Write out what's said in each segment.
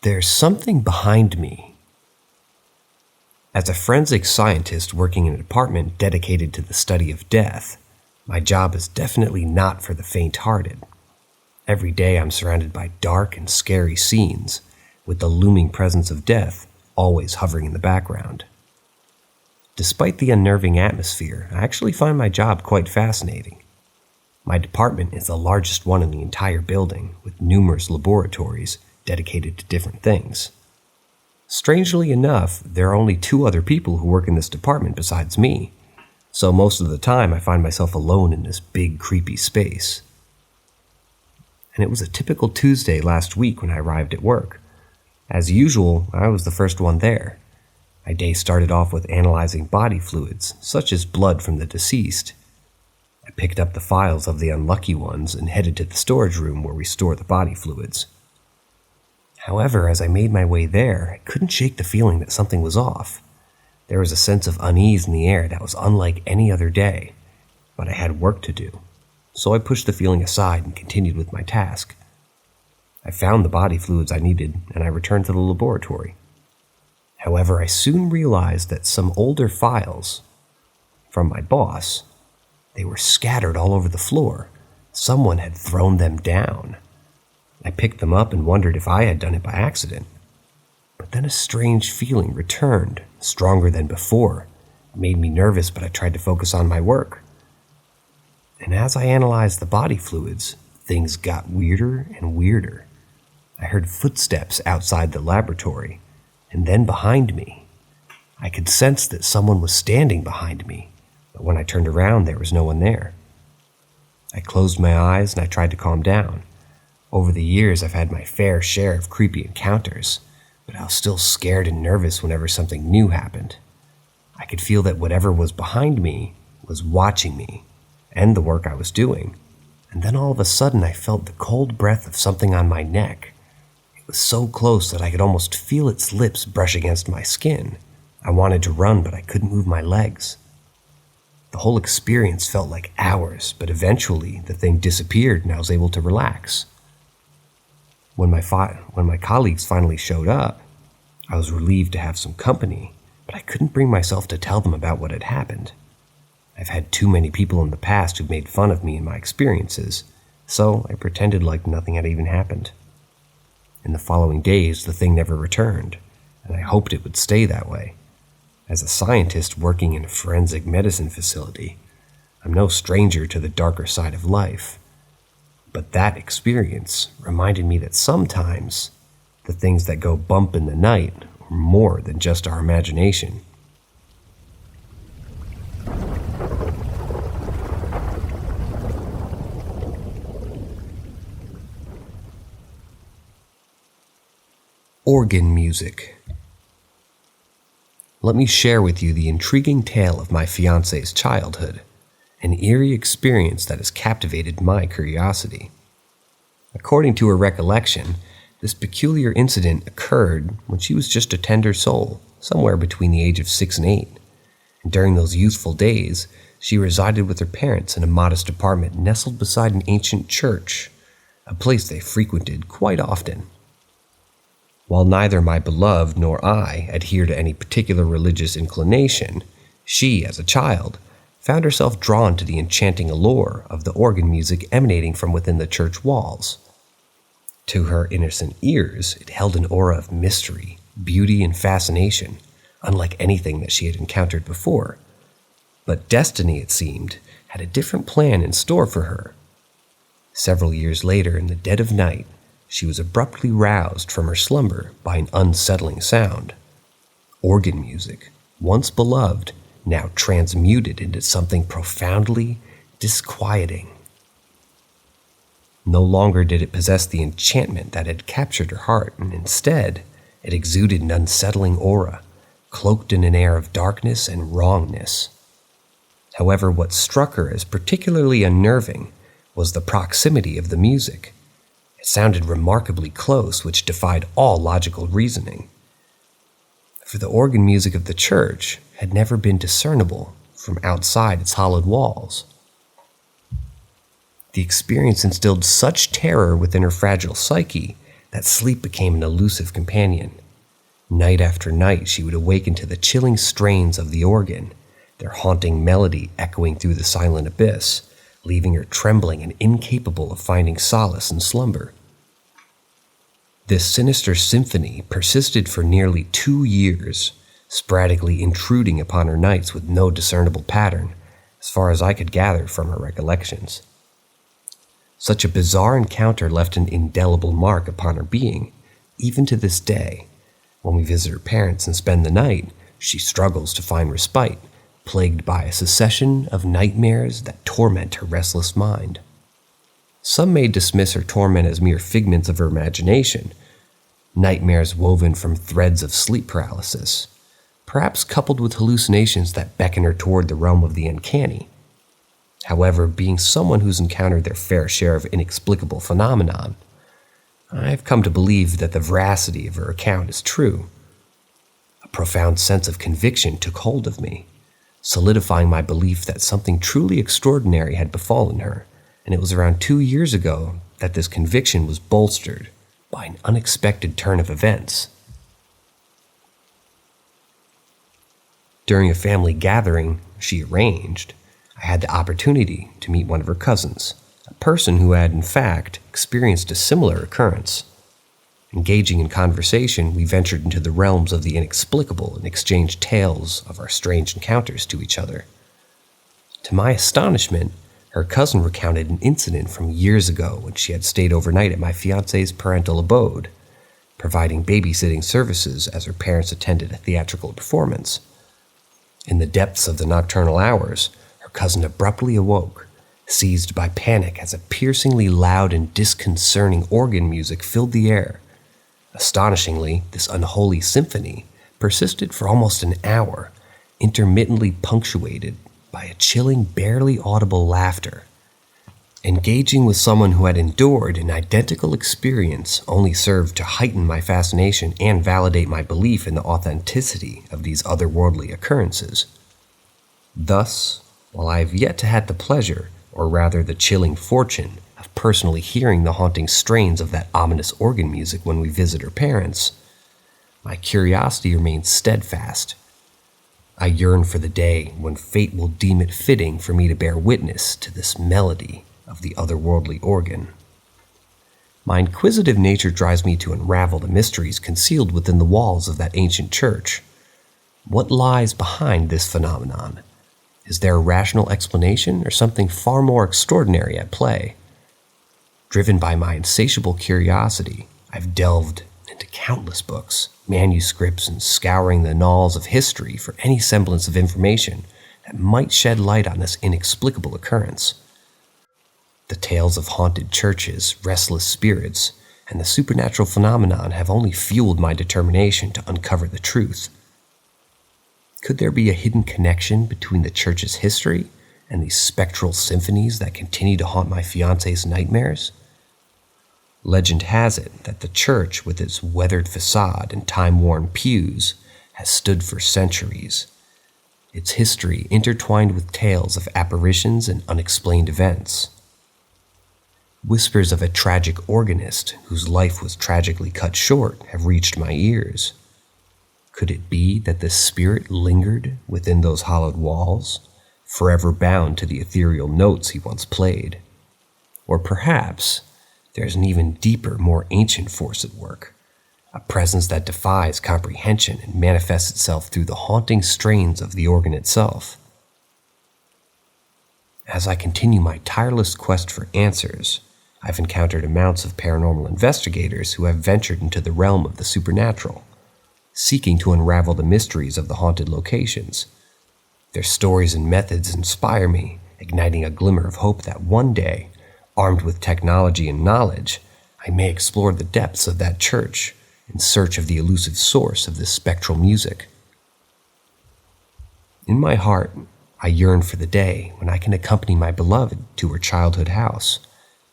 There's something behind me. As a forensic scientist working in a department dedicated to the study of death, my job is definitely not for the faint-hearted. Every day I'm surrounded by dark and scary scenes, with the looming presence of death always hovering in the background. Despite the unnerving atmosphere, I actually find my job quite fascinating. My department is the largest one in the entire building, with numerous laboratories dedicated to different things. Strangely enough, there are only 2 other people who work in this department besides me, so most of the time I find myself alone in this big, creepy space. And it was a typical Tuesday last week when I arrived at work. As usual, I was the first one there. My day started off with analyzing body fluids, such as blood from the deceased. I picked up the files of the unlucky ones and headed to the storage room where we store the body fluids. However, as I made my way there, I couldn't shake the feeling that something was off. There was a sense of unease in the air that was unlike any other day, but I had work to do, so I pushed the feeling aside and continued with my task. I found the body fluids I needed, and I returned to the laboratory. However, I soon realized that some older files from my boss, they were scattered all over the floor. Someone had thrown them down. I picked them up and wondered if I had done it by accident. But then a strange feeling returned, stronger than before. It made me nervous, but I tried to focus on my work. And as I analyzed the body fluids, things got weirder and weirder. I heard footsteps outside the laboratory, and then behind me. I could sense that someone was standing behind me, but when I turned around, there was no one there. I closed my eyes and I tried to calm down. Over the years, I've had my fair share of creepy encounters, but I was still scared and nervous whenever something new happened. I could feel that whatever was behind me was watching me and the work I was doing, and then all of a sudden I felt the cold breath of something on my neck. It was so close that I could almost feel its lips brush against my skin. I wanted to run, but I couldn't move my legs. The whole experience felt like hours, but eventually the thing disappeared and I was able to relax. When my colleagues finally showed up, I was relieved to have some company, but I couldn't bring myself to tell them about what had happened. I've had too many people in the past who've made fun of me and my experiences, so I pretended like nothing had even happened. In the following days, the thing never returned, and I hoped it would stay that way. As a scientist working in a forensic medicine facility, I'm no stranger to the darker side of life. But that experience reminded me that sometimes the things that go bump in the night are more than just our imagination. Organ music. Let me share with you the intriguing tale of my fiancé's childhood, an eerie experience that has captivated my curiosity. According to her recollection, this peculiar incident occurred when she was just a tender soul, somewhere between the age of 6 and 8. And during those youthful days, she resided with her parents in a modest apartment nestled beside an ancient church, a place they frequented quite often. While neither my beloved nor I adhere to any particular religious inclination, she, as a child, found herself drawn to the enchanting allure of the organ music emanating from within the church walls. To her innocent ears, it held an aura of mystery, beauty, and fascination, unlike anything that she had encountered before. But destiny, it seemed, had a different plan in store for her. Several years later, in the dead of night, she was abruptly roused from her slumber by an unsettling sound. Organ music, once beloved, now transmuted into something profoundly disquieting. No longer did it possess the enchantment that had captured her heart, and instead, it exuded an unsettling aura, cloaked in an air of darkness and wrongness. However, what struck her as particularly unnerving was the proximity of the music. It sounded remarkably close, which defied all logical reasoning. For the organ music of the church had never been discernible from outside its hollowed walls. The experience instilled such terror within her fragile psyche that sleep became an elusive companion. Night after night, she would awaken to the chilling strains of the organ, their haunting melody echoing through the silent abyss, leaving her trembling and incapable of finding solace in slumber. This sinister symphony persisted for nearly 2 years, sporadically intruding upon her nights with no discernible pattern, as far as I could gather from her recollections. Such a bizarre encounter left an indelible mark upon her being. Even to this day, when we visit her parents and spend the night, she struggles to find respite, plagued by a succession of nightmares that torment her restless mind. Some may dismiss her torment as mere figments of her imagination, nightmares woven from threads of sleep paralysis, perhaps coupled with hallucinations that beckon her toward the realm of the uncanny. However, being someone who's encountered their fair share of inexplicable phenomenon, I've come to believe that the veracity of her account is true. A profound sense of conviction took hold of me, solidifying my belief that something truly extraordinary had befallen her, and it was around 2 years ago that this conviction was bolstered by an unexpected turn of events. During a family gathering she arranged, I had the opportunity to meet one of her cousins, a person who had, in fact, experienced a similar occurrence. Engaging in conversation, we ventured into the realms of the inexplicable and exchanged tales of our strange encounters to each other. To my astonishment, her cousin recounted an incident from years ago when she had stayed overnight at my fiancé's parental abode, providing babysitting services as her parents attended a theatrical performance. In the depths of the nocturnal hours, her cousin abruptly awoke, seized by panic as a piercingly loud and disconcerting organ music filled the air. Astonishingly, this unholy symphony persisted for almost an hour, intermittently punctuated by a chilling, barely audible laughter. Engaging with someone who had endured an identical experience only served to heighten my fascination and validate my belief in the authenticity of these otherworldly occurrences. Thus, while I have yet to have the pleasure, or rather the chilling fortune, of personally hearing the haunting strains of that ominous organ music when we visit her parents, my curiosity remains steadfast. I yearn for the day when fate will deem it fitting for me to bear witness to this melody of the otherworldly organ. My inquisitive nature drives me to unravel the mysteries concealed within the walls of that ancient church. What lies behind this phenomenon? Is there a rational explanation or something far more extraordinary at play? Driven by my insatiable curiosity, I've delved into countless books, manuscripts, and scouring the annals of history for any semblance of information that might shed light on this inexplicable occurrence. The tales of haunted churches, restless spirits, and the supernatural phenomenon have only fueled my determination to uncover the truth. Could there be a hidden connection between the church's history and these spectral symphonies that continue to haunt my fiancé's nightmares? Legend has it that the church, with its weathered facade and time-worn pews, has stood for centuries, its history intertwined with tales of apparitions and unexplained events. Whispers of a tragic organist whose life was tragically cut short have reached my ears. Could it be that the spirit lingered within those hollowed walls, forever bound to the ethereal notes he once played? Or perhaps there's an even deeper, more ancient force at work, a presence that defies comprehension and manifests itself through the haunting strains of the organ itself. As I continue my tireless quest for answers, I've encountered amounts of paranormal investigators who have ventured into the realm of the supernatural, seeking to unravel the mysteries of the haunted locations. Their stories and methods inspire me, igniting a glimmer of hope that one day, armed with technology and knowledge, I may explore the depths of that church in search of the elusive source of this spectral music. In my heart, I yearn for the day when I can accompany my beloved to her childhood house,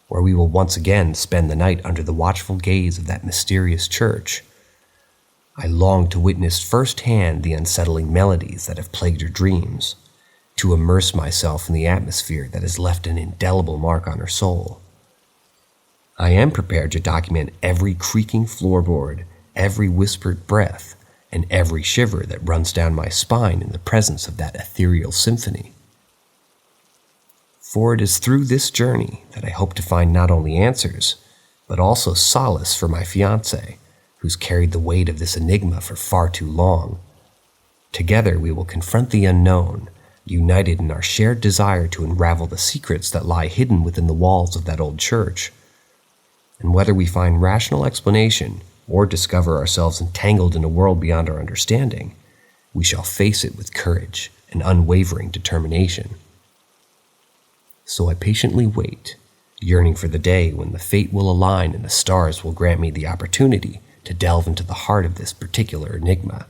where we will once again spend the night under the watchful gaze of that mysterious church. I long to witness firsthand the unsettling melodies that have plagued her dreams, to immerse myself in the atmosphere that has left an indelible mark on her soul. I am prepared to document every creaking floorboard, every whispered breath, and every shiver that runs down my spine in the presence of that ethereal symphony. For it is through this journey that I hope to find not only answers, but also solace for my fiancé, who's carried the weight of this enigma for far too long. Together we will confront the unknown, united in our shared desire to unravel the secrets that lie hidden within the walls of that old church. And whether we find rational explanation or discover ourselves entangled in a world beyond our understanding, we shall face it with courage and unwavering determination. So I patiently wait, yearning for the day when the fate will align and the stars will grant me the opportunity to delve into the heart of this particular enigma.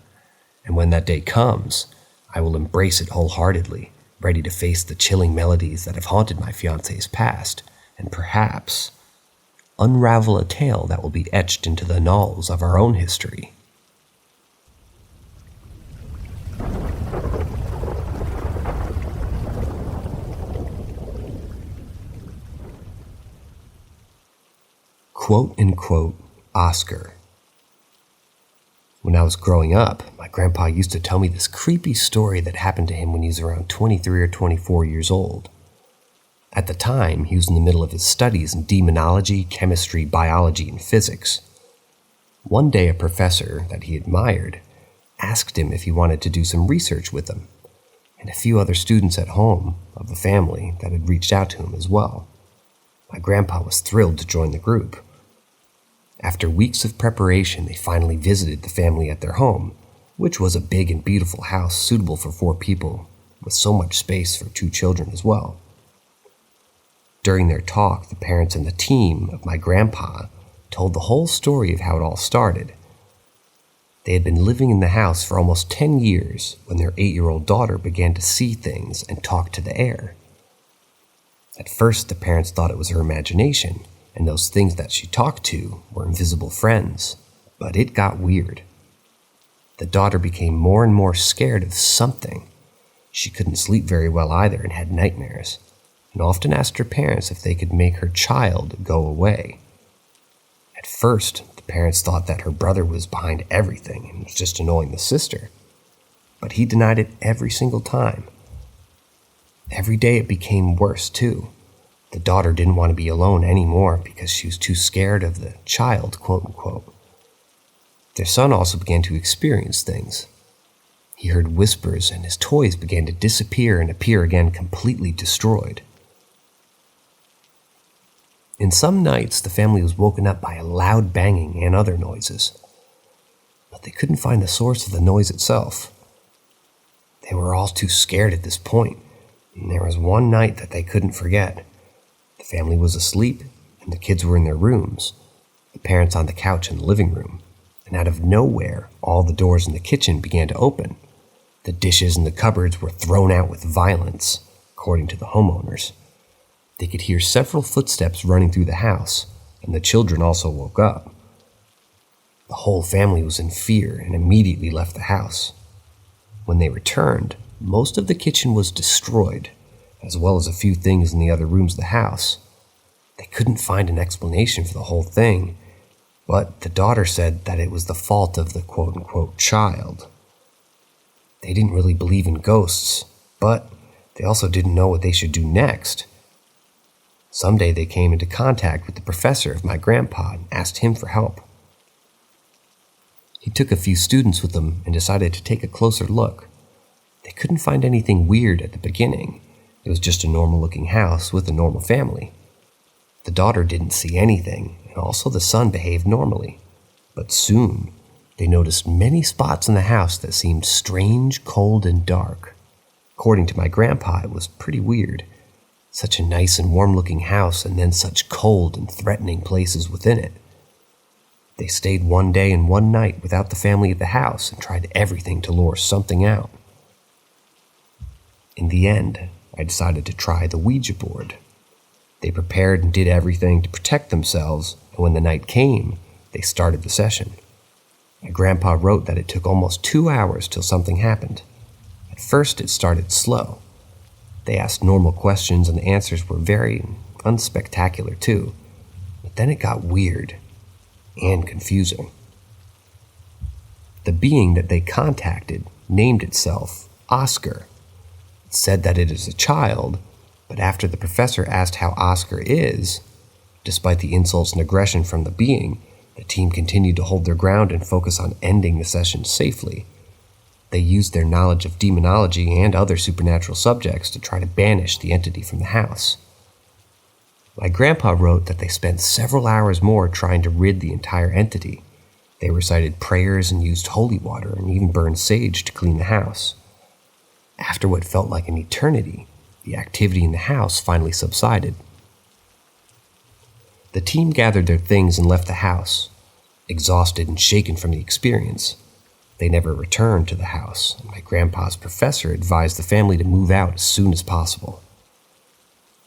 And when that day comes, I will embrace it wholeheartedly, ready to face the chilling melodies that have haunted my fiancé's past, and perhaps unravel a tale that will be etched into the annals of our own history. Quote-unquote Oscar. When I was growing up, my grandpa used to tell me this creepy story that happened to him when he was around 23 or 24 years old. At the time, he was in the middle of his studies in demonology, chemistry, biology, and physics. One day, a professor that he admired asked him if he wanted to do some research with him, and a few other students at home of the family that had reached out to him as well. My grandpa was thrilled to join the group. After weeks of preparation, they finally visited the family at their home, which was a big and beautiful house suitable for 4 people, with so much space for 2 children as well. During their talk, the parents and the team of my grandpa told the whole story of how it all started. They had been living in the house for almost 10 years when their 8-year-old daughter began to see things and talk to the air. At first, the parents thought it was her imagination, and those things that she talked to were invisible friends, but it got weird. The daughter became more and more scared of something. She couldn't sleep very well either and had nightmares, and often asked her parents if they could make her child go away. At first, the parents thought that her brother was behind everything and was just annoying the sister, but he denied it every single time. Every day it became worse too. The daughter didn't want to be alone anymore because she was too scared of the child, quote unquote. Their son also began to experience things. He heard whispers and his toys began to disappear and appear again completely destroyed. In some nights, the family was woken up by a loud banging and other noises, but they couldn't find the source of the noise itself. They were all too scared at this point, and there was one night that they couldn't forget. The family was asleep, and the kids were in their rooms, the parents on the couch in the living room, and out of nowhere, all the doors in the kitchen began to open. The dishes in the cupboards were thrown out with violence, according to the homeowners. They could hear several footsteps running through the house, and the children also woke up. The whole family was in fear and immediately left the house. When they returned, most of the kitchen was destroyed, as well as a few things in the other rooms of the house. They couldn't find an explanation for the whole thing, but the daughter said that it was the fault of the quote-unquote child. They didn't really believe in ghosts, but they also didn't know what they should do next. Someday they came into contact with the professor of my grandpa and asked him for help. He took a few students with him and decided to take a closer look. They couldn't find anything weird at the beginning. It was just a normal-looking house with a normal family. The daughter didn't see anything, and also the son behaved normally. But soon, they noticed many spots in the house that seemed strange, cold, and dark. According to my grandpa, it was pretty weird. Such a nice and warm-looking house, and then such cold and threatening places within it. They stayed one day and one night without the family at the house and tried everything to lure something out. In the end, I decided to try the Ouija board. They prepared and did everything to protect themselves, and when the night came, they started the session. My grandpa wrote that it took almost 2 hours till something happened. At first, it started slow. They asked normal questions, and the answers were very unspectacular too. But But then it got weird and confusing. The being that they contacted named itself Oscar. It said that it is a child, but after the professor asked how Oscar is, despite the insults and aggression from the being, the team continued to hold their ground and focus on ending the session safely. They used their knowledge of demonology and other supernatural subjects to try to banish the entity from the house. My grandpa wrote that they spent several hours more trying to rid the entire entity. They recited prayers and used holy water and even burned sage to clean the house. After what felt like an eternity, the activity in the house finally subsided. The team gathered their things and left the house, exhausted and shaken from the experience. They never returned to the house, and my grandpa's professor advised the family to move out as soon as possible.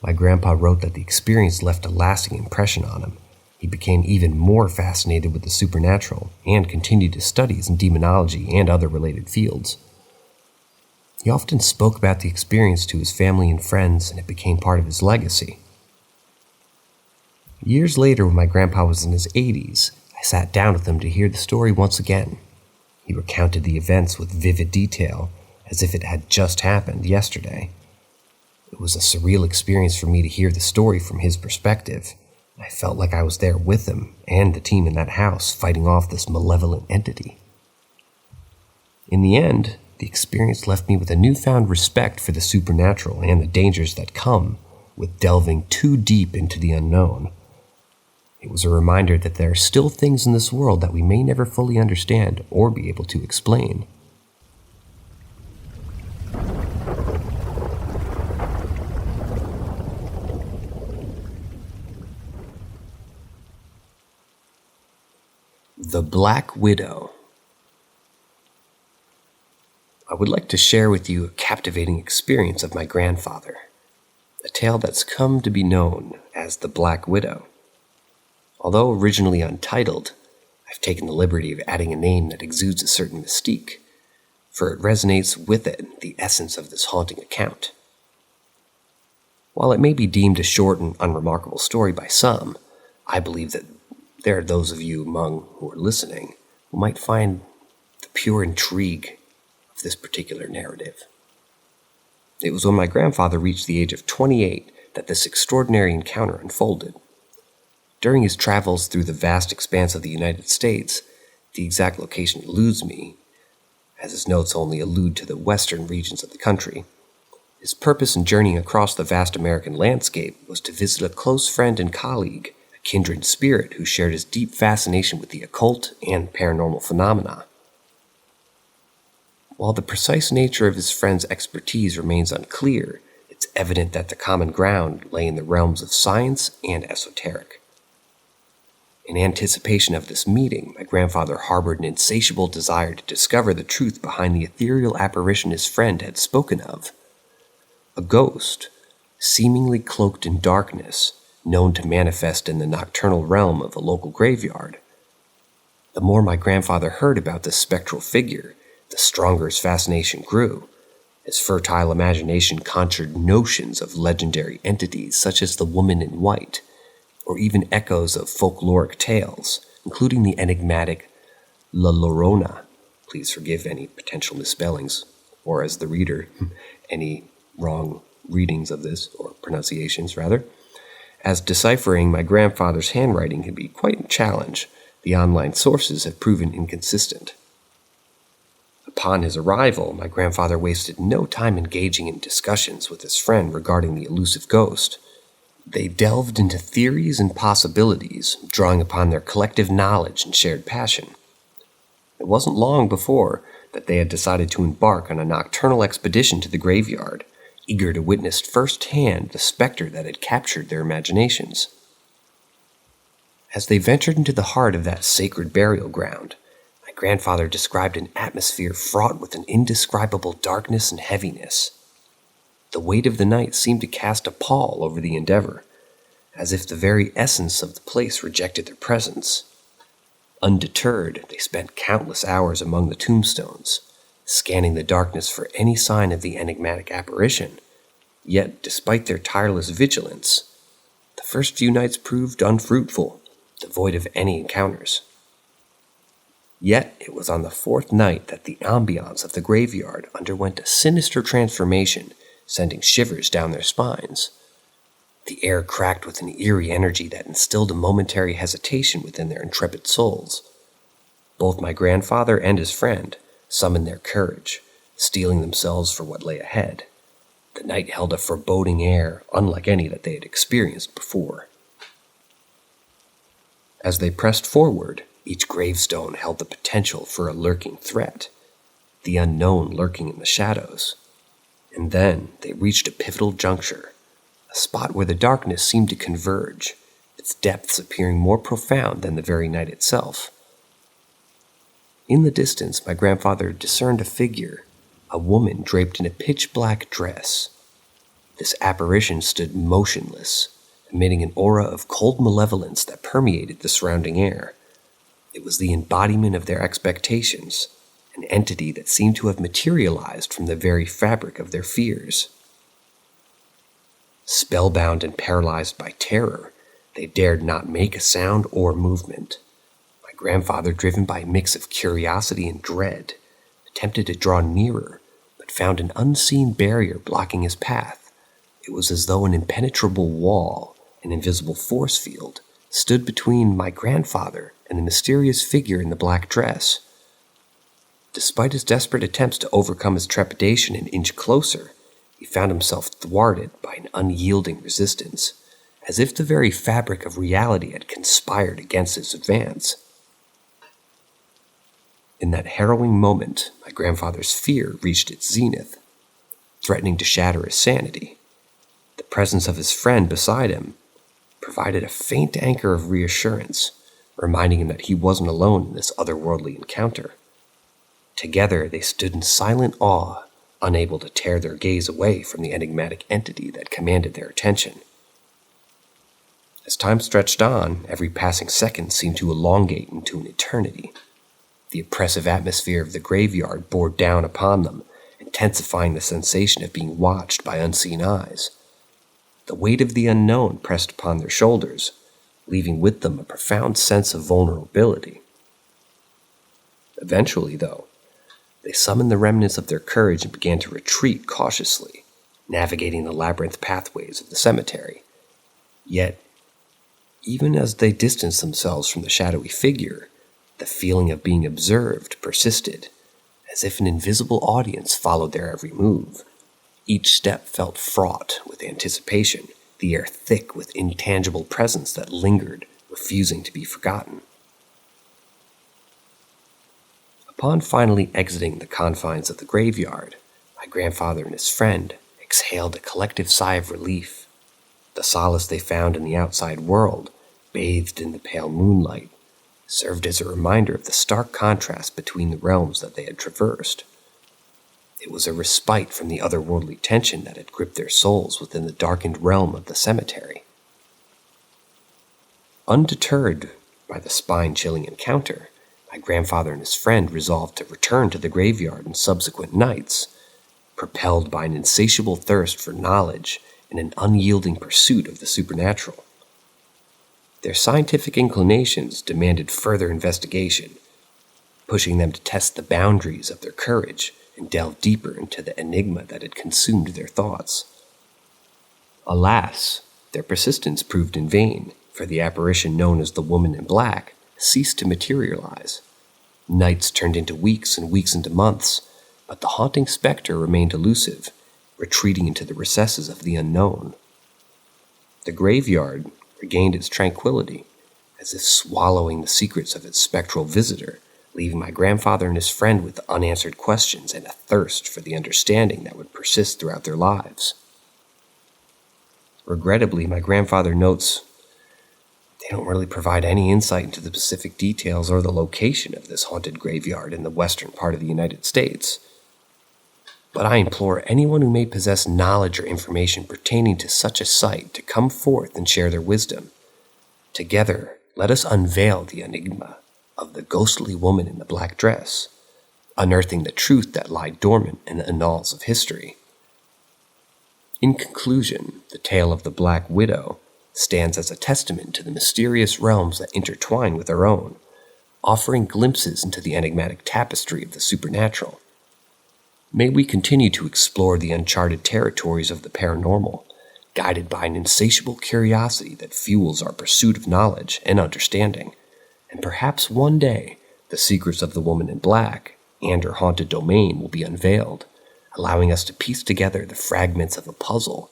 My grandpa wrote that the experience left a lasting impression on him. He became even more fascinated with the supernatural and continued his studies in demonology and other related fields. He often spoke about the experience to his family and friends, and it became part of his legacy. Years later, when my grandpa was in his 80s, I sat down with him to hear the story once again. He recounted the events with vivid detail, as if it had just happened yesterday. It was a surreal experience for me to hear the story from his perspective. I felt like I was there with him and the team in that house fighting off this malevolent entity. In the end, the experience left me with a newfound respect for the supernatural and the dangers that come with delving too deep into the unknown. It was a reminder that there are still things in this world that we may never fully understand or be able to explain. The Black Widow. I would like to share with you a captivating experience of my grandfather, a tale that's come to be known as the Black Widow. Although originally untitled, I've taken the liberty of adding a name that exudes a certain mystique, for it resonates with it the essence of this haunting account. While it may be deemed a short and unremarkable story by some, I believe that there are those of you among who are listening who might find the pure intrigue of this particular narrative. It was when my grandfather reached the age of 28 that this extraordinary encounter unfolded. During his travels through the vast expanse of the United States, the exact location eludes me, as his notes only allude to the western regions of the country. His purpose in journeying across the vast American landscape was to visit a close friend and colleague, a kindred spirit who shared his deep fascination with the occult and paranormal phenomena. While the precise nature of his friend's expertise remains unclear, it's evident that the common ground lay in the realms of science and esoteric. In anticipation of this meeting, my grandfather harbored an insatiable desire to discover the truth behind the ethereal apparition his friend had spoken of. A ghost, seemingly cloaked in darkness, known to manifest in the nocturnal realm of a local graveyard. The more my grandfather heard about this spectral figure, the stronger his fascination grew. His fertile imagination conjured notions of legendary entities such as the Woman in White, or even echoes of folkloric tales, including the enigmatic La Llorona. Please forgive any potential misspellings, or as the reader, any wrong readings of this, or pronunciations rather. As deciphering my grandfather's handwriting can be quite a challenge, the online sources have proven inconsistent. Upon his arrival, my grandfather wasted no time engaging in discussions with his friend regarding the elusive ghost. They delved into theories and possibilities, drawing upon their collective knowledge and shared passion. It wasn't long before that they had decided to embark on a nocturnal expedition to the graveyard, eager to witness firsthand the specter that had captured their imaginations. As they ventured into the heart of that sacred burial ground, my grandfather described an atmosphere fraught with an indescribable darkness and heaviness. The weight of the night seemed to cast a pall over the endeavor, as if the very essence of the place rejected their presence. Undeterred, they spent countless hours among the tombstones, scanning the darkness for any sign of the enigmatic apparition. Yet, despite their tireless vigilance, the first few nights proved unfruitful, devoid of any encounters. Yet it was on the fourth night that the ambiance of the graveyard underwent a sinister transformation, sending shivers down their spines. The air cracked with an eerie energy that instilled a momentary hesitation within their intrepid souls. Both my grandfather and his friend summoned their courage, steeling themselves for what lay ahead. The night held a foreboding air unlike any that they had experienced before. As they pressed forward, each gravestone held the potential for a lurking threat, the unknown lurking in the shadows. And then they reached a pivotal juncture, a spot where the darkness seemed to converge, its depths appearing more profound than the very night itself. In the distance, my grandfather discerned a figure, a woman draped in a pitch-black dress. This apparition stood motionless, emitting an aura of cold malevolence that permeated the surrounding air. It was the embodiment of their expectations, an entity that seemed to have materialized from the very fabric of their fears. Spellbound and paralyzed by terror, they dared not make a sound or movement. My grandfather, driven by a mix of curiosity and dread, attempted to draw nearer, but found an unseen barrier blocking his path. It was as though an impenetrable wall, an invisible force field, stood between my grandfather and the mysterious figure in the black dress. Despite his desperate attempts to overcome his trepidation and inch closer, he found himself thwarted by an unyielding resistance, as if the very fabric of reality had conspired against his advance. In that harrowing moment, my grandfather's fear reached its zenith, threatening to shatter his sanity. The presence of his friend beside him provided a faint anchor of reassurance, reminding him that he wasn't alone in this otherworldly encounter. Together, they stood in silent awe, unable to tear their gaze away from the enigmatic entity that commanded their attention. As time stretched on, every passing second seemed to elongate into an eternity. The oppressive atmosphere of the graveyard bore down upon them, intensifying the sensation of being watched by unseen eyes. The weight of the unknown pressed upon their shoulders, leaving with them a profound sense of vulnerability. Eventually, though, they summoned the remnants of their courage and began to retreat cautiously, navigating the labyrinth pathways of the cemetery. Yet, even as they distanced themselves from the shadowy figure, the feeling of being observed persisted, as if an invisible audience followed their every move. Each step felt fraught with anticipation, the air thick with intangible presence that lingered, refusing to be forgotten. Upon finally exiting the confines of the graveyard, my grandfather and his friend exhaled a collective sigh of relief. The solace they found in the outside world, bathed in the pale moonlight, served as a reminder of the stark contrast between the realms that they had traversed. It was a respite from the otherworldly tension that had gripped their souls within the darkened realm of the cemetery. Undeterred by the spine-chilling encounter, my grandfather and his friend resolved to return to the graveyard in subsequent nights, propelled by an insatiable thirst for knowledge and an unyielding pursuit of the supernatural. Their scientific inclinations demanded further investigation, pushing them to test the boundaries of their courage and delve deeper into the enigma that had consumed their thoughts. Alas, their persistence proved in vain, for the apparition known as the Woman in Black ceased to materialize. Nights turned into weeks and weeks into months, but the haunting specter remained elusive, retreating into the recesses of the unknown. The graveyard regained its tranquility, as if swallowing the secrets of its spectral visitor, leaving my grandfather and his friend with unanswered questions and a thirst for the understanding that would persist throughout their lives. Regrettably, my grandfather notes they don't really provide any insight into the specific details or the location of this haunted graveyard in the western part of the United States. But I implore anyone who may possess knowledge or information pertaining to such a site to come forth and share their wisdom. Together, let us unveil the enigma of the ghostly woman in the black dress, unearthing the truth that lied dormant in the annals of history. In conclusion, the tale of the Black Widow stands as a testament to the mysterious realms that intertwine with our own, offering glimpses into the enigmatic tapestry of the supernatural. May we continue to explore the uncharted territories of the paranormal, guided by an insatiable curiosity that fuels our pursuit of knowledge and understanding, and perhaps one day the secrets of the woman in black and her haunted domain will be unveiled, allowing us to piece together the fragments of a puzzle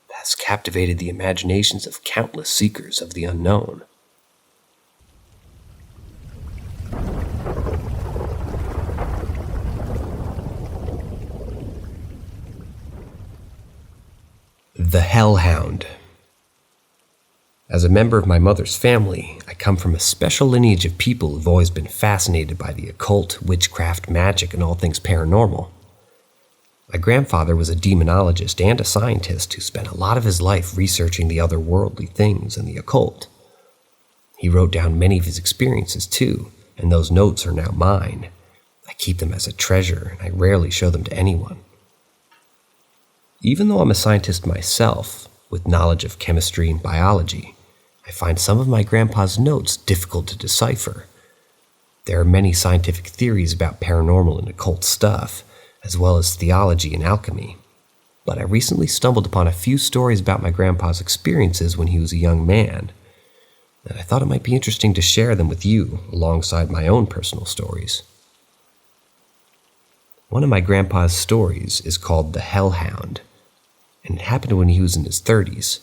that has captivated the imaginations of countless seekers of the unknown. The Hellhound. As a member of my mother's family, I come from a special lineage of people who've always been fascinated by the occult, witchcraft, magic, and all things paranormal. My grandfather was a demonologist and a scientist who spent a lot of his life researching the otherworldly things and the occult. He wrote down many of his experiences too, and those notes are now mine. I keep them as a treasure, and I rarely show them to anyone. Even though I'm a scientist myself, with knowledge of chemistry and biology, I find some of my grandpa's notes difficult to decipher. There are many scientific theories about paranormal and occult stuff, as well as theology and alchemy. But I recently stumbled upon a few stories about my grandpa's experiences when he was a young man, and I thought it might be interesting to share them with you alongside my own personal stories. One of my grandpa's stories is called The Hellhound, and it happened when he was in his 30s.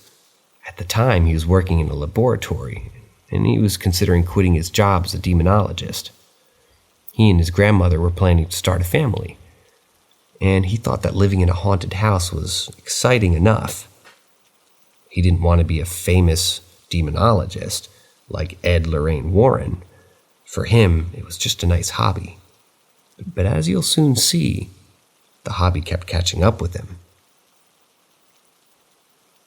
At the time, he was working in a laboratory, and he was considering quitting his job as a demonologist. He and his grandmother were planning to start a family, and he thought that living in a haunted house was exciting enough. He didn't want to be a famous demonologist like Ed Lorraine Warren. For him, it was just a nice hobby. But as you'll soon see, the hobby kept catching up with him.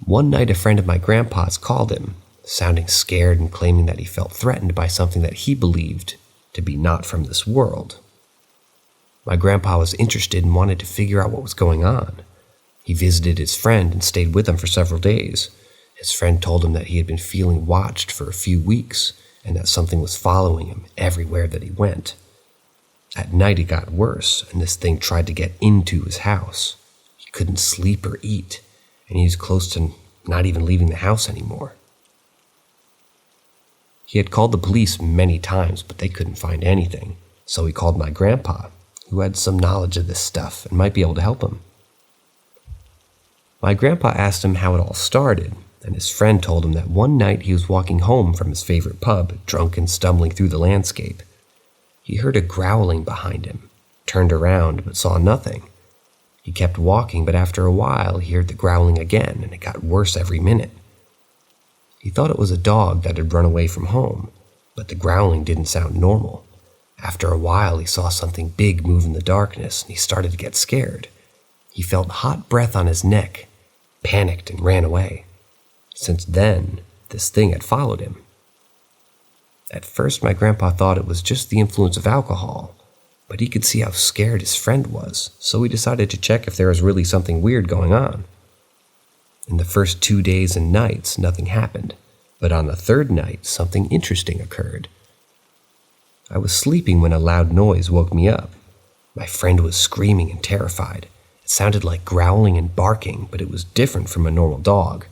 One night, a friend of my grandpa's called him, sounding scared and claiming that he felt threatened by something that he believed to be not from this world. My grandpa was interested and wanted to figure out what was going on. He visited his friend and stayed with him for several days. His friend told him that he had been feeling watched for a few weeks and that something was following him everywhere that he went. At night, it got worse, and this thing tried to get into his house. He couldn't sleep or eat, and he was close to not even leaving the house anymore. He had called the police many times, but they couldn't find anything, so he called my grandpa, who had some knowledge of this stuff and might be able to help him. My grandpa asked him how it all started, and his friend told him that one night he was walking home from his favorite pub, drunk and stumbling through the landscape. He heard a growling behind him, turned around but saw nothing. He kept walking, but after a while he heard the growling again, and it got worse every minute. He thought it was a dog that had run away from home, but the growling didn't sound normal. After a while he saw something big move in the darkness, and he started to get scared. He felt hot breath on his neck, panicked, and ran away. Since then, this thing had followed him. At first, my grandpa thought it was just the influence of alcohol, but he could see how scared his friend was, so he decided to check if there was really something weird going on. In the first 2 days and nights, nothing happened, but on the third night, something interesting occurred. I was sleeping when a loud noise woke me up. My friend was screaming and terrified. It sounded like growling and barking, but it was different from a normal dog.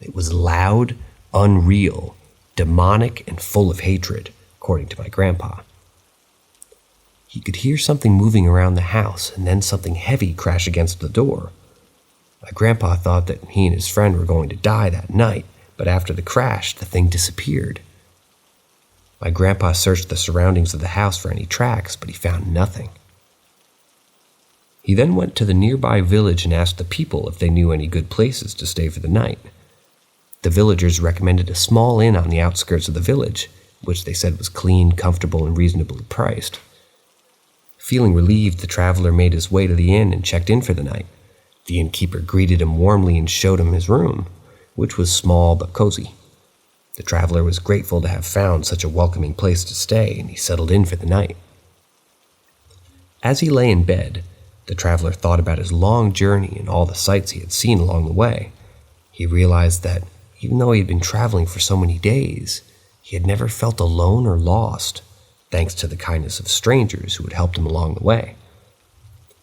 It was loud, unreal, demonic, and full of hatred, according to my grandpa. He could hear something moving around the house and then something heavy crash against the door. My grandpa thought that he and his friend were going to die that night, but after the crash, the thing disappeared. My grandpa searched the surroundings of the house for any tracks, but he found nothing. He then went to the nearby village and asked the people if they knew any good places to stay for the night. The villagers recommended a small inn on the outskirts of the village, which they said was clean, comfortable, and reasonably priced. Feeling relieved, the traveler made his way to the inn and checked in for the night. The innkeeper greeted him warmly and showed him his room, which was small but cozy. The traveler was grateful to have found such a welcoming place to stay, and he settled in for the night. As he lay in bed, the traveler thought about his long journey and all the sights he had seen along the way. He realized that even though he had been traveling for so many days, he had never felt alone or lost, thanks to the kindness of strangers who had helped him along the way.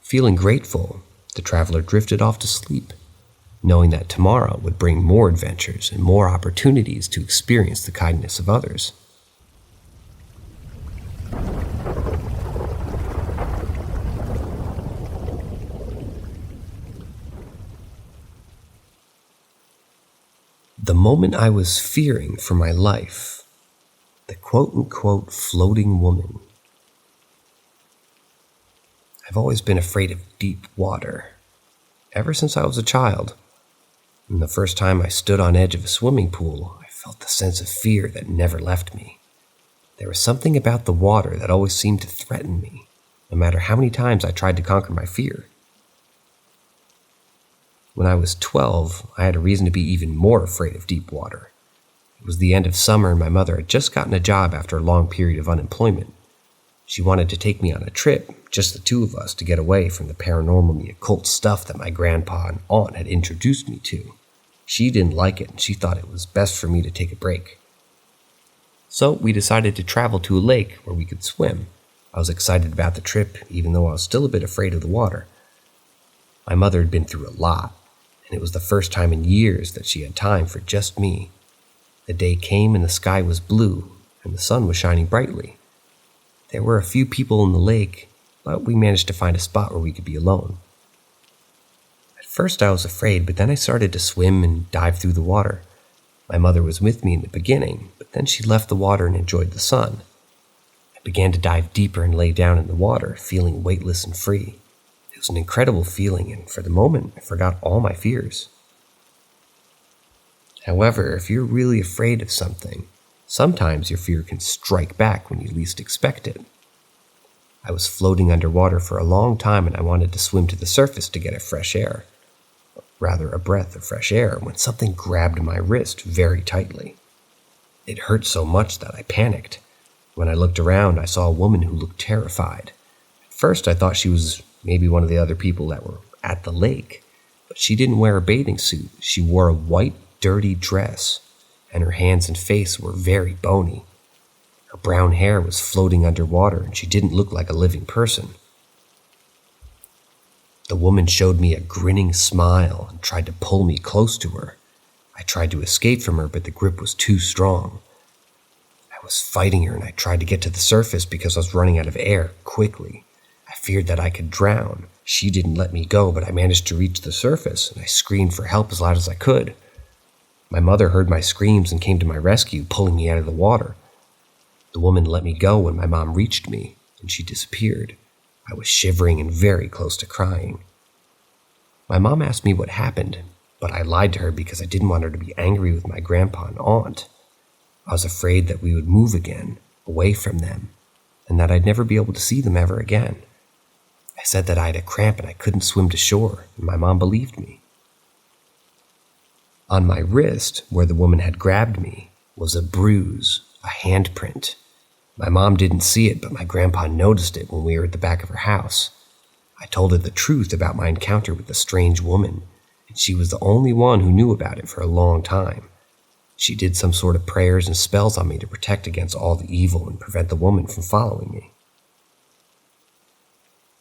Feeling grateful, the traveler drifted off to sleep, knowing that tomorrow would bring more adventures and more opportunities to experience the kindness of others. The moment I was fearing for my life, the quote-unquote floating woman. I've always been afraid of deep water, ever since I was a child. And the first time I stood on edge of a swimming pool, I felt the sense of fear that never left me. There was something about the water that always seemed to threaten me, no matter how many times I tried to conquer my fear. When I was 12, I had a reason to be even more afraid of deep water. It was the end of summer and my mother had just gotten a job after a long period of unemployment. She wanted to take me on a trip, just the two of us, to get away from the paranormal and the occult stuff that my grandpa and aunt had introduced me to. She didn't like it and she thought it was best for me to take a break. So we decided to travel to a lake where we could swim. I was excited about the trip, even though I was still a bit afraid of the water. My mother had been through a lot, and it was the first time in years that she had time for just me. The day came and the sky was blue, and the sun was shining brightly. There were a few people in the lake, but we managed to find a spot where we could be alone. At first I was afraid, but then I started to swim and dive through the water. My mother was with me in the beginning, but then she left the water and enjoyed the sun. I began to dive deeper and lay down in the water, feeling weightless and free. It was an incredible feeling, and for the moment, I forgot all my fears. However, if you're really afraid of something, sometimes your fear can strike back when you least expect it. I was floating underwater for a long time and I wanted to swim to the surface to get a breath of fresh air, when something grabbed my wrist very tightly. It hurt so much that I panicked. When I looked around, I saw a woman who looked terrified. At first, I thought she was maybe one of the other people that were at the lake, but she didn't wear a bathing suit. She wore a white, dirty dress, and her hands and face were very bony. Her brown hair was floating underwater, and she didn't look like a living person. The woman showed me a grinning smile and tried to pull me close to her. I tried to escape from her, but the grip was too strong. I was fighting her, and I tried to get to the surface because I was running out of air quickly. I feared that I could drown. She didn't let me go, but I managed to reach the surface, and I screamed for help as loud as I could. My mother heard my screams and came to my rescue, pulling me out of the water. The woman let me go when my mom reached me, and she disappeared. I was shivering and very close to crying. My mom asked me what happened, but I lied to her because I didn't want her to be angry with my grandpa and aunt. I was afraid that we would move again, away from them, and that I'd never be able to see them ever again. I said that I had a cramp and I couldn't swim to shore, and my mom believed me. On my wrist, where the woman had grabbed me, was a bruise, a handprint. My mom didn't see it, but my grandpa noticed it when we were at the back of her house. I told her the truth about my encounter with the strange woman, and she was the only one who knew about it for a long time. She did some sort of prayers and spells on me to protect against all the evil and prevent the woman from following me.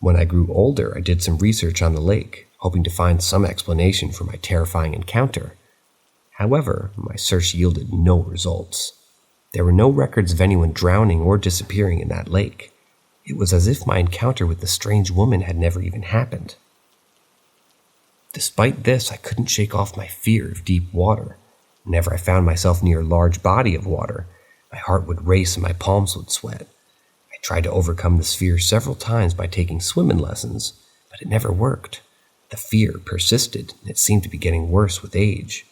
When I grew older, I did some research on the lake, hoping to find some explanation for my terrifying encounter. However, my search yielded no results. There were no records of anyone drowning or disappearing in that lake. It was as if my encounter with the strange woman had never even happened. Despite this, I couldn't shake off my fear of deep water. Whenever I found myself near a large body of water, my heart would race and my palms would sweat. I tried to overcome this fear several times by taking swimming lessons, but it never worked. The fear persisted, and it seemed to be getting worse with age.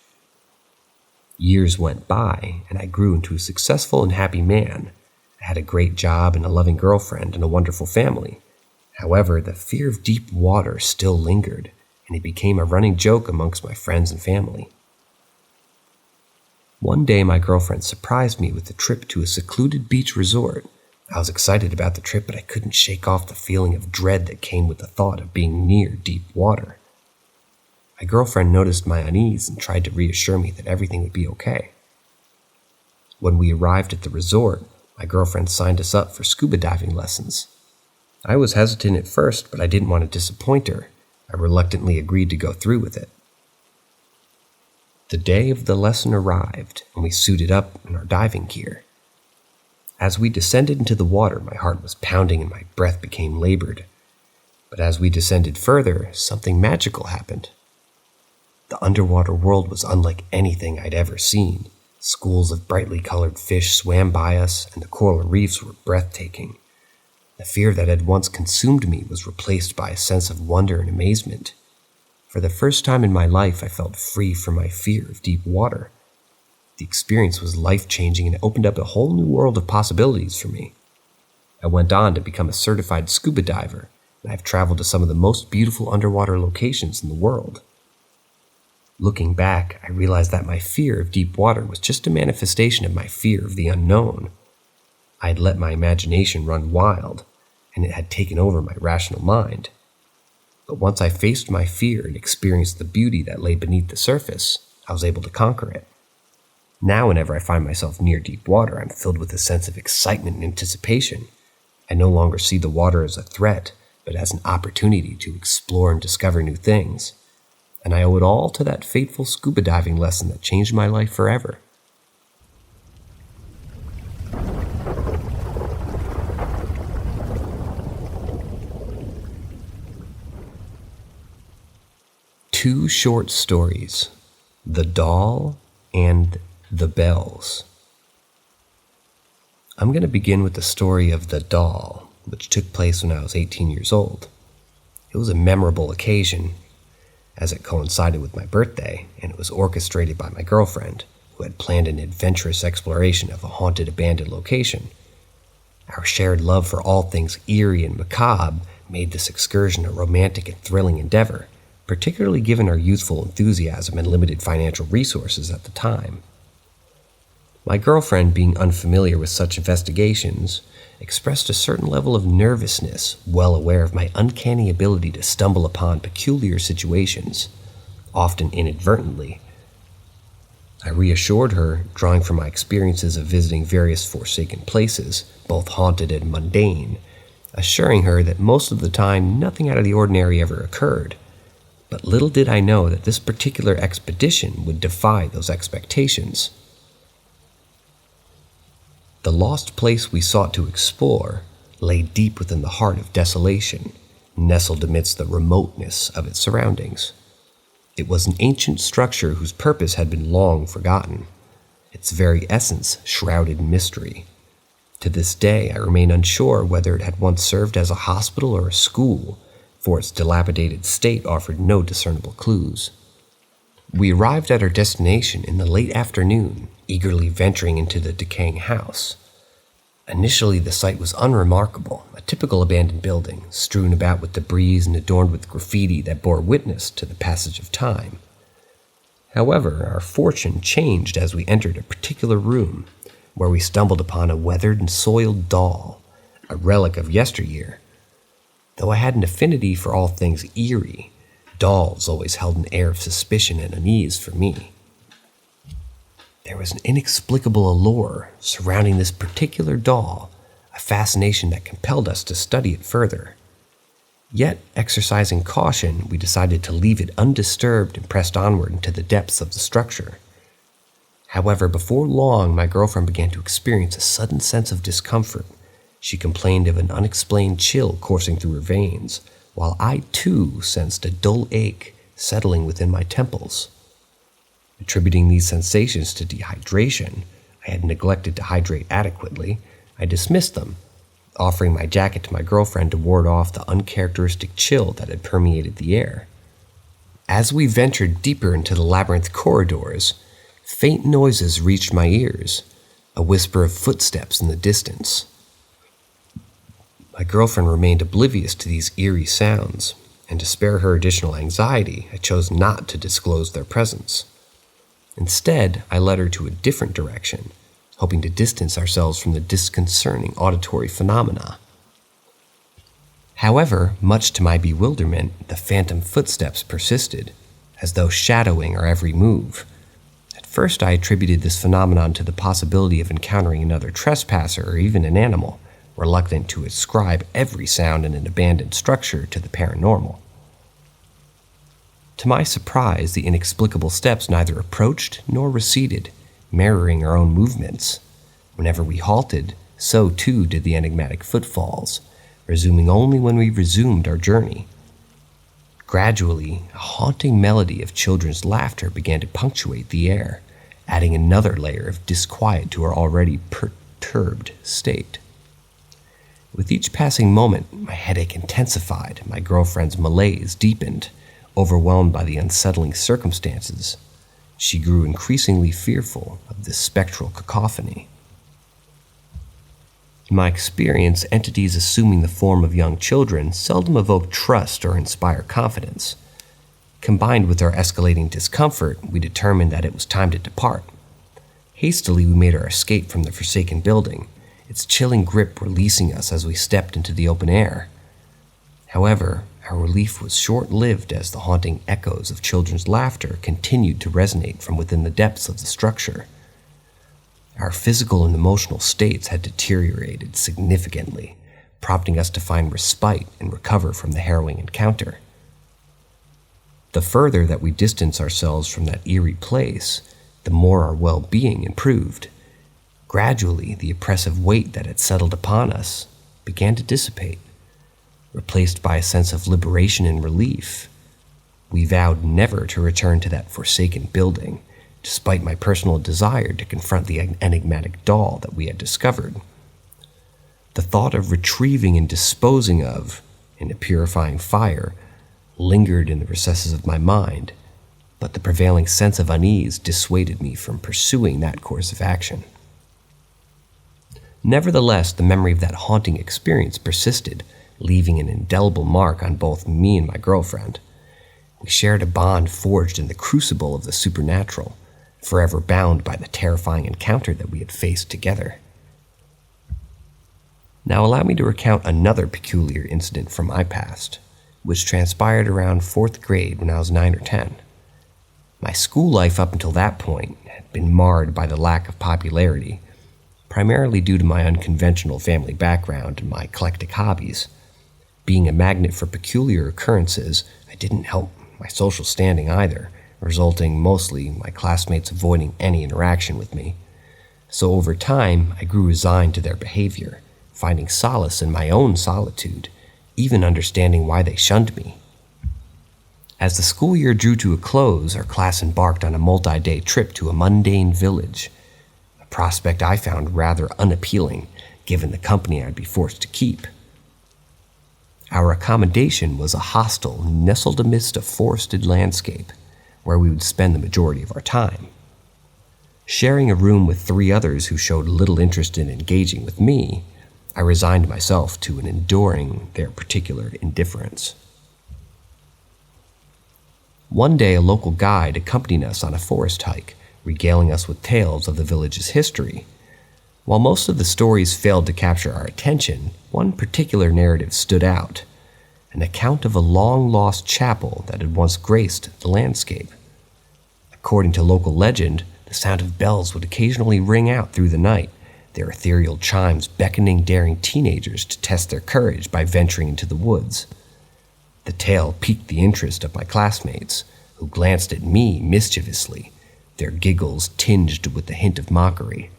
Years went by, and I grew into a successful and happy man. I had a great job and a loving girlfriend and a wonderful family. However, the fear of deep water still lingered, and it became a running joke amongst my friends and family. One day, my girlfriend surprised me with a trip to a secluded beach resort. I was excited about the trip, but I couldn't shake off the feeling of dread that came with the thought of being near deep water. My girlfriend noticed my unease and tried to reassure me that everything would be okay. When we arrived at the resort, my girlfriend signed us up for scuba diving lessons. I was hesitant at first, but I didn't want to disappoint her. I reluctantly agreed to go through with it. The day of the lesson arrived, and we suited up in our diving gear. As we descended into the water, my heart was pounding and my breath became labored. But as we descended further, something magical happened. The underwater world was unlike anything I'd ever seen. Schools of brightly colored fish swam by us, and the coral reefs were breathtaking. The fear that had once consumed me was replaced by a sense of wonder and amazement. For the first time in my life, I felt free from my fear of deep water. The experience was life-changing and it opened up a whole new world of possibilities for me. I went on to become a certified scuba diver, and I've traveled to some of the most beautiful underwater locations in the world. Looking back, I realized that my fear of deep water was just a manifestation of my fear of the unknown. I had let my imagination run wild, and it had taken over my rational mind. But once I faced my fear and experienced the beauty that lay beneath the surface, I was able to conquer it. Now, whenever I find myself near deep water, I'm filled with a sense of excitement and anticipation. I no longer see the water as a threat, but as an opportunity to explore and discover new things. And I owe it all to that fateful scuba diving lesson that changed my life forever. Two short stories, The Doll and The Bells. I'm going to begin with the story of The Doll, which took place when I was 18 years old. It was a memorable occasion, as it coincided with my birthday, and it was orchestrated by my girlfriend, who had planned an adventurous exploration of a haunted abandoned location. Our shared love for all things eerie and macabre made this excursion a romantic and thrilling endeavor, particularly given our youthful enthusiasm and limited financial resources at the time. My girlfriend, being unfamiliar with such investigations, expressed a certain level of nervousness, well aware of my uncanny ability to stumble upon peculiar situations, often inadvertently. I reassured her, drawing from my experiences of visiting various forsaken places, both haunted and mundane, assuring her that most of the time nothing out of the ordinary ever occurred. But little did I know that this particular expedition would defy those expectations. The lost place we sought to explore lay deep within the heart of desolation, nestled amidst the remoteness of its surroundings. It was an ancient structure whose purpose had been long forgotten, its very essence shrouded in mystery. To this day, I remain unsure whether it had once served as a hospital or a school, for its dilapidated state offered no discernible clues. We arrived at our destination in the late afternoon, eagerly venturing into the decaying house. Initially, the site was unremarkable, a typical abandoned building, strewn about with debris and adorned with graffiti that bore witness to the passage of time. However, our fortune changed as we entered a particular room, where we stumbled upon a weathered and soiled doll, a relic of yesteryear. Though I had an affinity for all things eerie, dolls always held an air of suspicion and unease for me. There was an inexplicable allure surrounding this particular doll, a fascination that compelled us to study it further. Yet, exercising caution, we decided to leave it undisturbed and pressed onward into the depths of the structure. However, before long, my girlfriend began to experience a sudden sense of discomfort. She complained of an unexplained chill coursing through her veins, while I too sensed a dull ache settling within my temples. Attributing these sensations to dehydration, I had neglected to hydrate adequately. I dismissed them, offering my jacket to my girlfriend to ward off the uncharacteristic chill that had permeated the air. As we ventured deeper into the labyrinth corridors, faint noises reached my ears, a whisper of footsteps in the distance. My girlfriend remained oblivious to these eerie sounds, and to spare her additional anxiety, I chose not to disclose their presence. Instead, I led her to a different direction, hoping to distance ourselves from the disconcerting auditory phenomena. However, much to my bewilderment, the phantom footsteps persisted, as though shadowing our every move. At first, I attributed this phenomenon to the possibility of encountering another trespasser or even an animal, reluctant to ascribe every sound in an abandoned structure to the paranormal. To my surprise, the inexplicable steps neither approached nor receded, mirroring our own movements. Whenever we halted, so too did the enigmatic footfalls, resuming only when we resumed our journey. Gradually, a haunting melody of children's laughter began to punctuate the air, adding another layer of disquiet to our already perturbed state. With each passing moment, my headache intensified, my girlfriend's malaise deepened. Overwhelmed by the unsettling circumstances, she grew increasingly fearful of this spectral cacophony. In my experience, entities assuming the form of young children seldom evoke trust or inspire confidence. Combined with our escalating discomfort, we determined that it was time to depart. Hastily, we made our escape from the forsaken building, its chilling grip releasing us as we stepped into the open air. However, our relief was short-lived as the haunting echoes of children's laughter continued to resonate from within the depths of the structure. Our physical and emotional states had deteriorated significantly, prompting us to find respite and recover from the harrowing encounter. The further that we distanced ourselves from that eerie place, the more our well-being improved. Gradually, the oppressive weight that had settled upon us began to dissipate. Replaced by a sense of liberation and relief, we vowed never to return to that forsaken building, despite my personal desire to confront the enigmatic doll that we had discovered. The thought of retrieving and disposing of, in a purifying fire, lingered in the recesses of my mind, but the prevailing sense of unease dissuaded me from pursuing that course of action. Nevertheless, the memory of that haunting experience persisted, leaving an indelible mark on both me and my girlfriend. We shared a bond forged in the crucible of the supernatural, forever bound by the terrifying encounter that we had faced together. Now allow me to recount another peculiar incident from my past, which transpired around 4th grade when I was 9 or 10. My school life up until that point had been marred by the lack of popularity, primarily due to my unconventional family background and my eclectic hobbies. Being a magnet for peculiar occurrences, I didn't help my social standing either, resulting mostly in my classmates avoiding any interaction with me. So over time, I grew resigned to their behavior, finding solace in my own solitude, even understanding why they shunned me. As the school year drew to a close, our class embarked on a multi-day trip to a mundane village, a prospect I found rather unappealing, given the company I'd be forced to keep. Our accommodation was a hostel nestled amidst a forested landscape, where we would spend the majority of our time. Sharing a room with 3 others who showed little interest in engaging with me, I resigned myself to an enduring their particular indifference. One day, a local guide accompanied us on a forest hike, regaling us with tales of the village's history. While most of the stories failed to capture our attention, one particular narrative stood out, an account of a long-lost chapel that had once graced the landscape. According to local legend, the sound of bells would occasionally ring out through the night, their ethereal chimes beckoning daring teenagers to test their courage by venturing into the woods. The tale piqued the interest of my classmates, who glanced at me mischievously, their giggles tinged with the hint of mockery.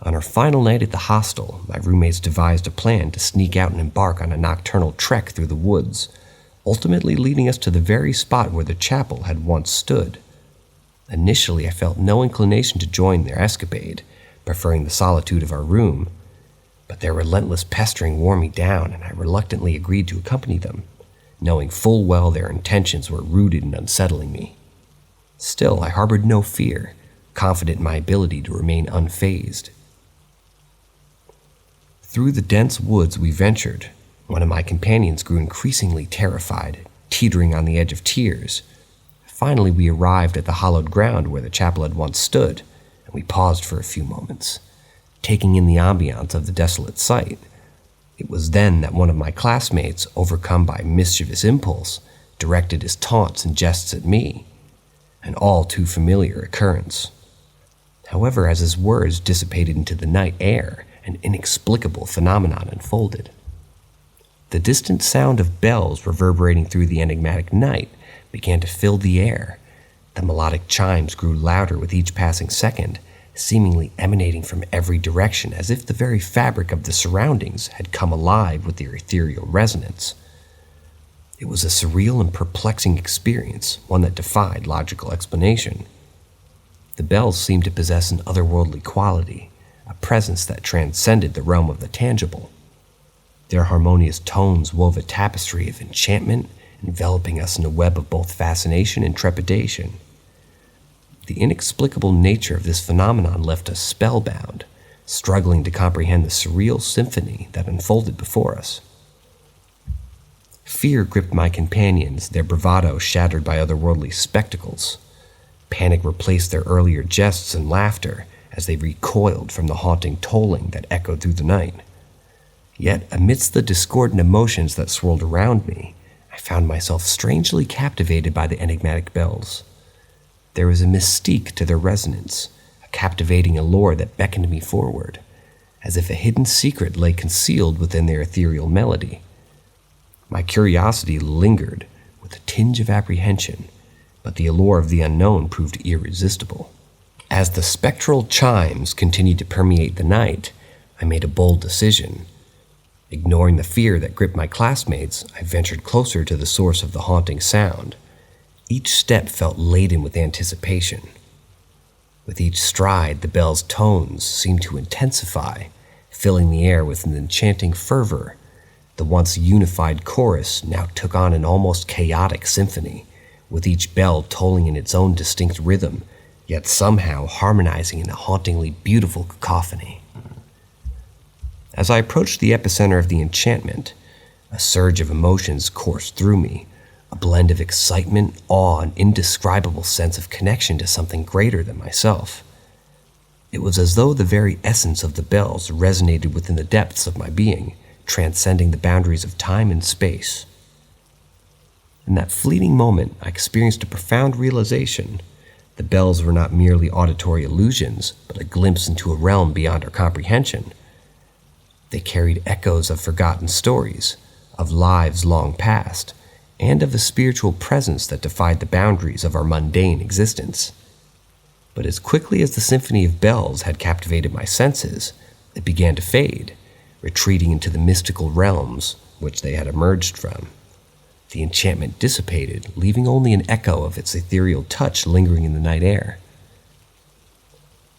On our final night at the hostel, my roommates devised a plan to sneak out and embark on a nocturnal trek through the woods, ultimately leading us to the very spot where the chapel had once stood. Initially, I felt no inclination to join their escapade, preferring the solitude of our room, but their relentless pestering wore me down, and I reluctantly agreed to accompany them, knowing full well their intentions were rooted in unsettling me. Still, I harbored no fear, confident in my ability to remain unfazed. Through the dense woods we ventured. One of my companions grew increasingly terrified, teetering on the edge of tears. Finally, we arrived at the hollowed ground where the chapel had once stood, and we paused for a few moments, taking in the ambiance of the desolate site. It was then that one of my classmates, overcome by mischievous impulse, directed his taunts and jests at me, an all too familiar occurrence. However, as his words dissipated into the night air, an inexplicable phenomenon unfolded. The distant sound of bells reverberating through the enigmatic night began to fill the air. The melodic chimes grew louder with each passing second, seemingly emanating from every direction as if the very fabric of the surroundings had come alive with their ethereal resonance. It was a surreal and perplexing experience, one that defied logical explanation. The bells seemed to possess an otherworldly quality, a presence that transcended the realm of the tangible. Their harmonious tones wove a tapestry of enchantment, enveloping us in a web of both fascination and trepidation. The inexplicable nature of this phenomenon left us spellbound, struggling to comprehend the surreal symphony that unfolded before us. Fear gripped my companions, their bravado shattered by otherworldly spectacles. Panic replaced their earlier jests and laughter as they recoiled from the haunting tolling that echoed through the night. Yet, amidst the discordant emotions that swirled around me, I found myself strangely captivated by the enigmatic bells. There was a mystique to their resonance, a captivating allure that beckoned me forward, as if a hidden secret lay concealed within their ethereal melody. My curiosity lingered with a tinge of apprehension, but the allure of the unknown proved irresistible. As the spectral chimes continued to permeate the night, I made a bold decision. Ignoring the fear that gripped my classmates, I ventured closer to the source of the haunting sound. Each step felt laden with anticipation. With each stride, the bell's tones seemed to intensify, filling the air with an enchanting fervor. The once unified chorus now took on an almost chaotic symphony, with each bell tolling in its own distinct rhythm, yet somehow harmonizing in a hauntingly beautiful cacophony. As I approached the epicenter of the enchantment, a surge of emotions coursed through me, a blend of excitement, awe, and indescribable sense of connection to something greater than myself. It was as though the very essence of the bells resonated within the depths of my being, transcending the boundaries of time and space. In that fleeting moment, I experienced a profound realization. The bells were not merely auditory illusions, but a glimpse into a realm beyond our comprehension. They carried echoes of forgotten stories, of lives long past, and of a spiritual presence that defied the boundaries of our mundane existence. But as quickly as the symphony of bells had captivated my senses, it began to fade, retreating into the mystical realms which they had emerged from. The enchantment dissipated, leaving only an echo of its ethereal touch lingering in the night air.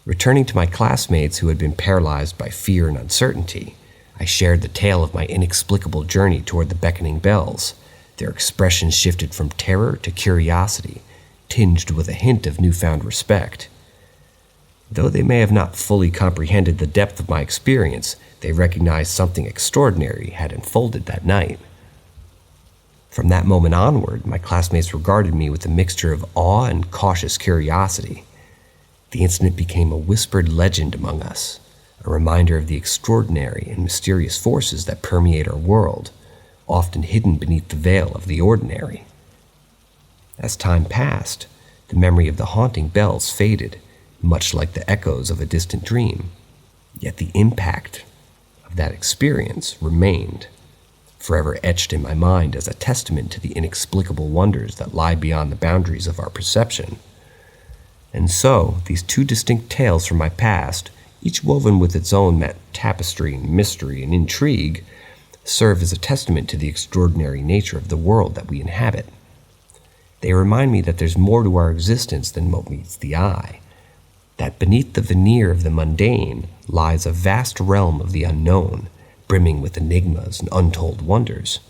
Returning to my classmates who had been paralyzed by fear and uncertainty, I shared the tale of my inexplicable journey toward the beckoning bells. Their expressions shifted from terror to curiosity, tinged with a hint of newfound respect. Though they may have not fully comprehended the depth of my experience, they recognized something extraordinary had unfolded that night. From that moment onward, my classmates regarded me with a mixture of awe and cautious curiosity. The incident became a whispered legend among us, a reminder of the extraordinary and mysterious forces that permeate our world, often hidden beneath the veil of the ordinary. As time passed, the memory of the haunting bells faded, much like the echoes of a distant dream. Yet the impact of that experience remained, forever etched in my mind as a testament to the inexplicable wonders that lie beyond the boundaries of our perception. And so, these two distinct tales from my past, each woven with its own tapestry and mystery and intrigue, serve as a testament to the extraordinary nature of the world that we inhabit. They remind me that there's more to our existence than what meets the eye, that beneath the veneer of the mundane lies a vast realm of the unknown, brimming with enigmas and untold wonders.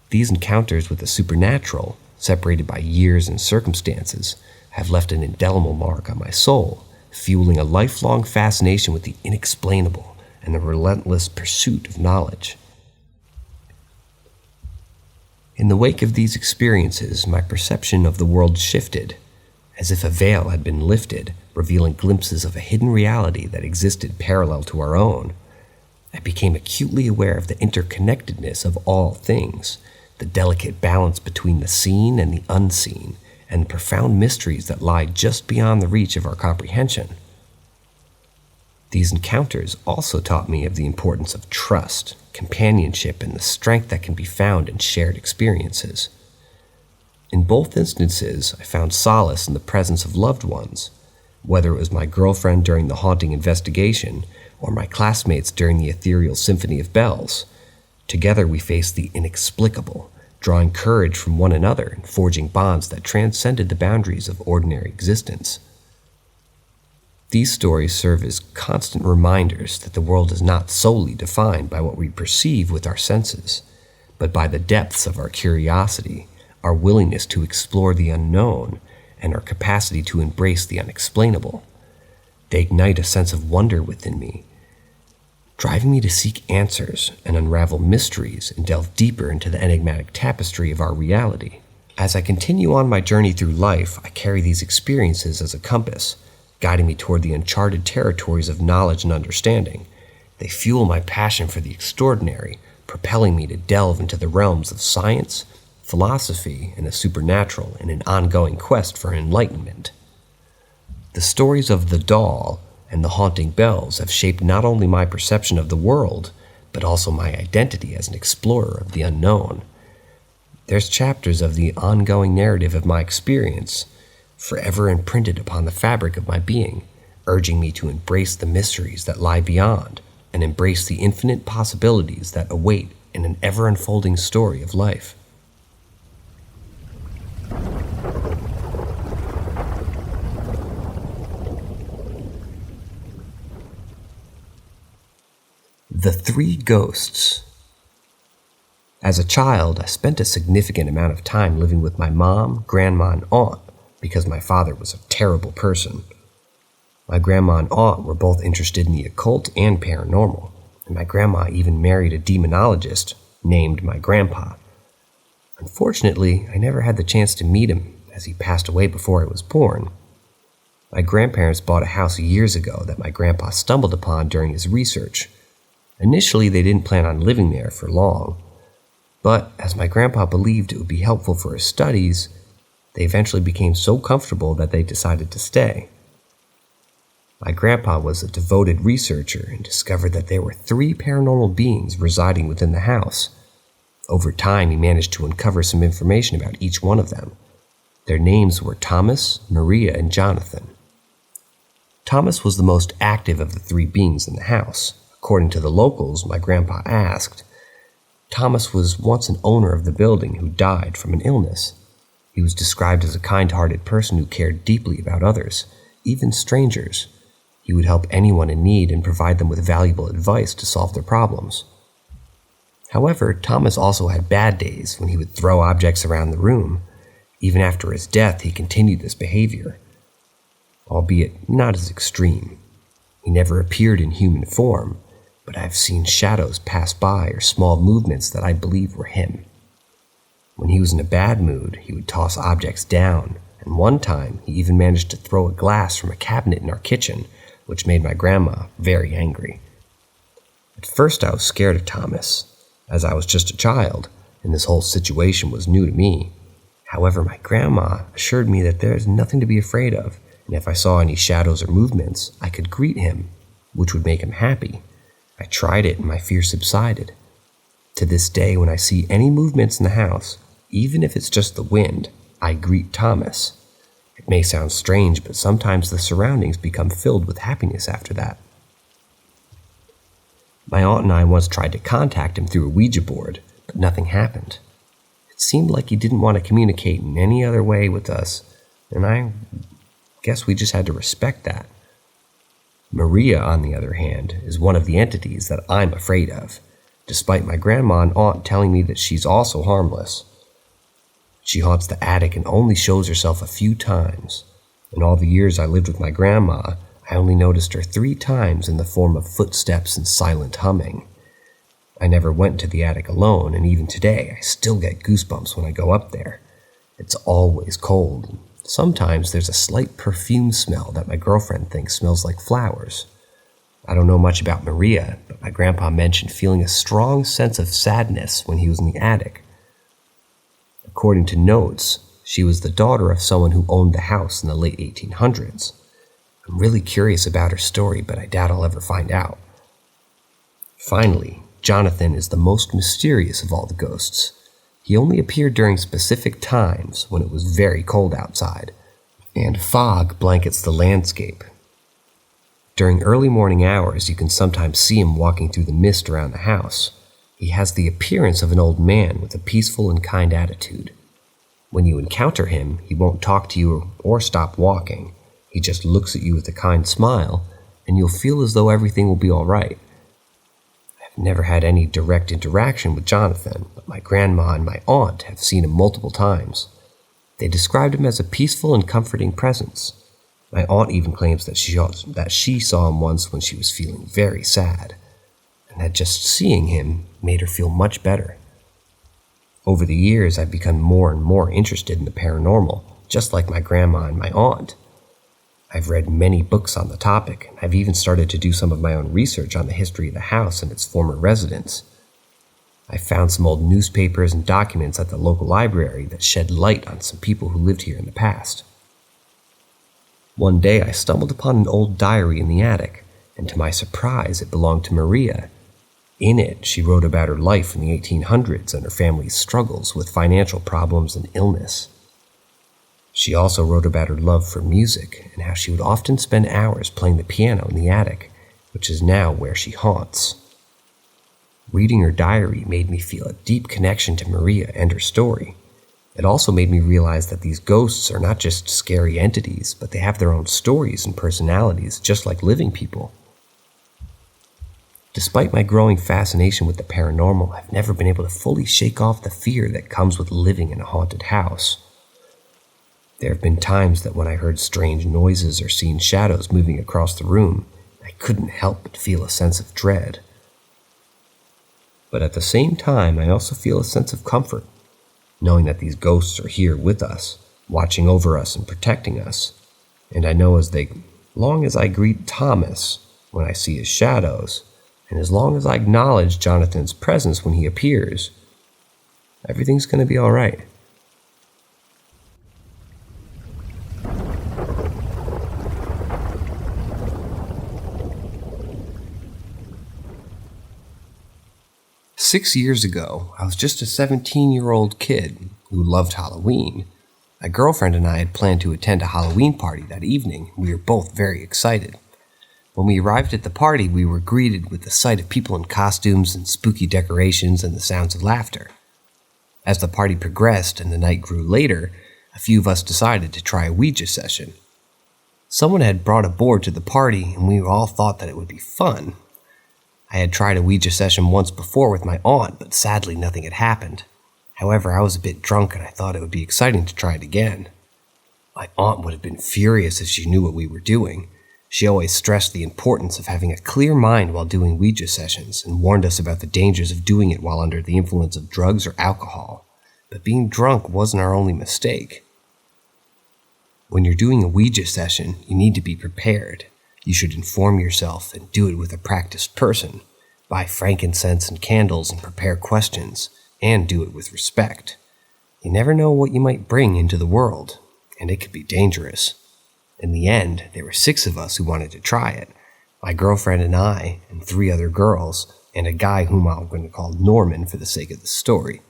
These encounters with the supernatural, separated by years and circumstances, have left an indelible mark on my soul, fueling a lifelong fascination with the inexplainable and the relentless pursuit of knowledge. In the wake of these experiences, my perception of the world shifted, as if a veil had been lifted, revealing glimpses of a hidden reality that existed parallel to our own. I became acutely aware of the interconnectedness of all things, the delicate balance between the seen and the unseen, and the profound mysteries that lie just beyond the reach of our comprehension. These encounters also taught me of the importance of trust, companionship, and the strength that can be found in shared experiences. In both instances, I found solace in the presence of loved ones, whether it was my girlfriend during the haunting investigation or my classmates during the ethereal symphony of bells. Together we faced the inexplicable, drawing courage from one another and forging bonds that transcended the boundaries of ordinary existence. These stories serve as constant reminders that the world is not solely defined by what we perceive with our senses, but by the depths of our curiosity, our willingness to explore the unknown, and our capacity to embrace the unexplainable. They ignite a sense of wonder within me, driving me to seek answers and unravel mysteries and delve deeper into the enigmatic tapestry of our reality. As I continue on my journey through life, I carry these experiences as a compass, guiding me toward the uncharted territories of knowledge and understanding. They fuel my passion for the extraordinary, propelling me to delve into the realms of science, philosophy, and the supernatural in an ongoing quest for enlightenment. The stories of the doll and the haunting bells have shaped not only my perception of the world, but also my identity as an explorer of the unknown. There's chapters of the ongoing narrative of my experience, forever imprinted upon the fabric of my being, urging me to embrace the mysteries that lie beyond and embrace the infinite possibilities that await in an ever-unfolding story of life. The Three Ghosts. As a child, I spent a significant amount of time living with my mom, grandma, and aunt because my father was a terrible person. My grandma and aunt were both interested in the occult and paranormal, and my grandma even married a demonologist named my grandpa. Unfortunately, I never had the chance to meet him as he passed away before I was born. My grandparents bought a house years ago that my grandpa stumbled upon during his research. Initially, they didn't plan on living there for long, but as my grandpa believed it would be helpful for his studies, they eventually became so comfortable that they decided to stay. My grandpa was a devoted researcher and discovered that there were 3 paranormal beings residing within the house. Over time, he managed to uncover some information about each one of them. Their names were Thomas, Maria, and Jonathan. Thomas was the most active of the 3 beings in the house. According to the locals, my grandpa asked, Thomas was once an owner of the building who died from an illness. He was described as a kind-hearted person who cared deeply about others, even strangers. He would help anyone in need and provide them with valuable advice to solve their problems. However, Thomas also had bad days when he would throw objects around the room. Even after his death, he continued this behavior, albeit not as extreme. He never appeared in human form, but I've seen shadows pass by or small movements that I believe were him. When he was in a bad mood, he would toss objects down, and one time he even managed to throw a glass from a cabinet in our kitchen, which made my grandma very angry. At first I was scared of Thomas, as I was just a child, and this whole situation was new to me. However, my grandma assured me that there is nothing to be afraid of, and if I saw any shadows or movements, I could greet him, which would make him happy. I tried it and my fear subsided. To this day, when I see any movements in the house, even if it's just the wind, I greet Thomas. It may sound strange, but sometimes the surroundings become filled with happiness after that. My aunt and I once tried to contact him through a Ouija board, but nothing happened. It seemed like he didn't want to communicate in any other way with us, and I guess we just had to respect that. Maria, on the other hand, is one of the entities that I'm afraid of, despite my grandma and aunt telling me that she's also harmless. She haunts the attic and only shows herself a few times. In all the years I lived with my grandma, I only noticed her 3 times in the form of footsteps and silent humming. I never went to the attic alone, and even today I still get goosebumps when I go up there. It's always cold. Sometimes there's a slight perfume smell that my girlfriend thinks smells like flowers. I don't know much about Maria, but my grandpa mentioned feeling a strong sense of sadness when he was in the attic. According to notes, she was the daughter of someone who owned the house in the late 1800s. I'm really curious about her story, but I doubt I'll ever find out. Finally, Jonathan is the most mysterious of all the ghosts. He only appeared during specific times when it was very cold outside, and fog blankets the landscape. During early morning hours, you can sometimes see him walking through the mist around the house. He has the appearance of an old man with a peaceful and kind attitude. When you encounter him, he won't talk to you or stop walking. He just looks at you with a kind smile, and you'll feel as though everything will be all right. I've never had any direct interaction with Jonathan, but my grandma and my aunt have seen him multiple times. They described him as a peaceful and comforting presence. My aunt even claims that she saw him once when she was feeling very sad, and that just seeing him made her feel much better. Over the years, I've become more and more interested in the paranormal, just like my grandma and my aunt. I've read many books on the topic, and I've even started to do some of my own research on the history of the house and its former residents. I found some old newspapers and documents at the local library that shed light on some people who lived here in the past. One day I stumbled upon an old diary in the attic, and to my surprise it belonged to Maria. In it, she wrote about her life in the 1800s and her family's struggles with financial problems and illness. She also wrote about her love for music and how she would often spend hours playing the piano in the attic, which is now where she haunts. Reading her diary made me feel a deep connection to Maria and her story. It also made me realize that these ghosts are not just scary entities, but they have their own stories and personalities, just like living people. Despite my growing fascination with the paranormal, I've never been able to fully shake off the fear that comes with living in a haunted house. There have been times that when I heard strange noises or seen shadows moving across the room, I couldn't help but feel a sense of dread. But at the same time, I also feel a sense of comfort, knowing that these ghosts are here with us, watching over us and protecting us. And I know as long as I greet Thomas when I see his shadows, and as long as I acknowledge Jonathan's presence when he appears, everything's going to be all right. Six years ago, I was just a 17-year-old kid who loved Halloween. My girlfriend and I had planned to attend a Halloween party that evening. We were both very excited. When we arrived at the party, we were greeted with the sight of people in costumes and spooky decorations and the sounds of laughter. As the party progressed and the night grew later, a few of us decided to try a Ouija session. Someone had brought a board to the party, and we all thought that it would be fun. I had tried a Ouija session once before with my aunt, but sadly nothing had happened. However, I was a bit drunk and I thought it would be exciting to try it again. My aunt would have been furious if she knew what we were doing. She always stressed the importance of having a clear mind while doing Ouija sessions and warned us about the dangers of doing it while under the influence of drugs or alcohol. But being drunk wasn't our only mistake. When you're doing a Ouija session, you need to be prepared. You should inform yourself and do it with a practiced person. Buy frankincense and candles and prepare questions, and do it with respect. You never know what you might bring into the world, and it could be dangerous. In the end, there were 6 of us who wanted to try it. My girlfriend and I, and 3 other girls, and a guy whom I'm going to call Norman for the sake of the story.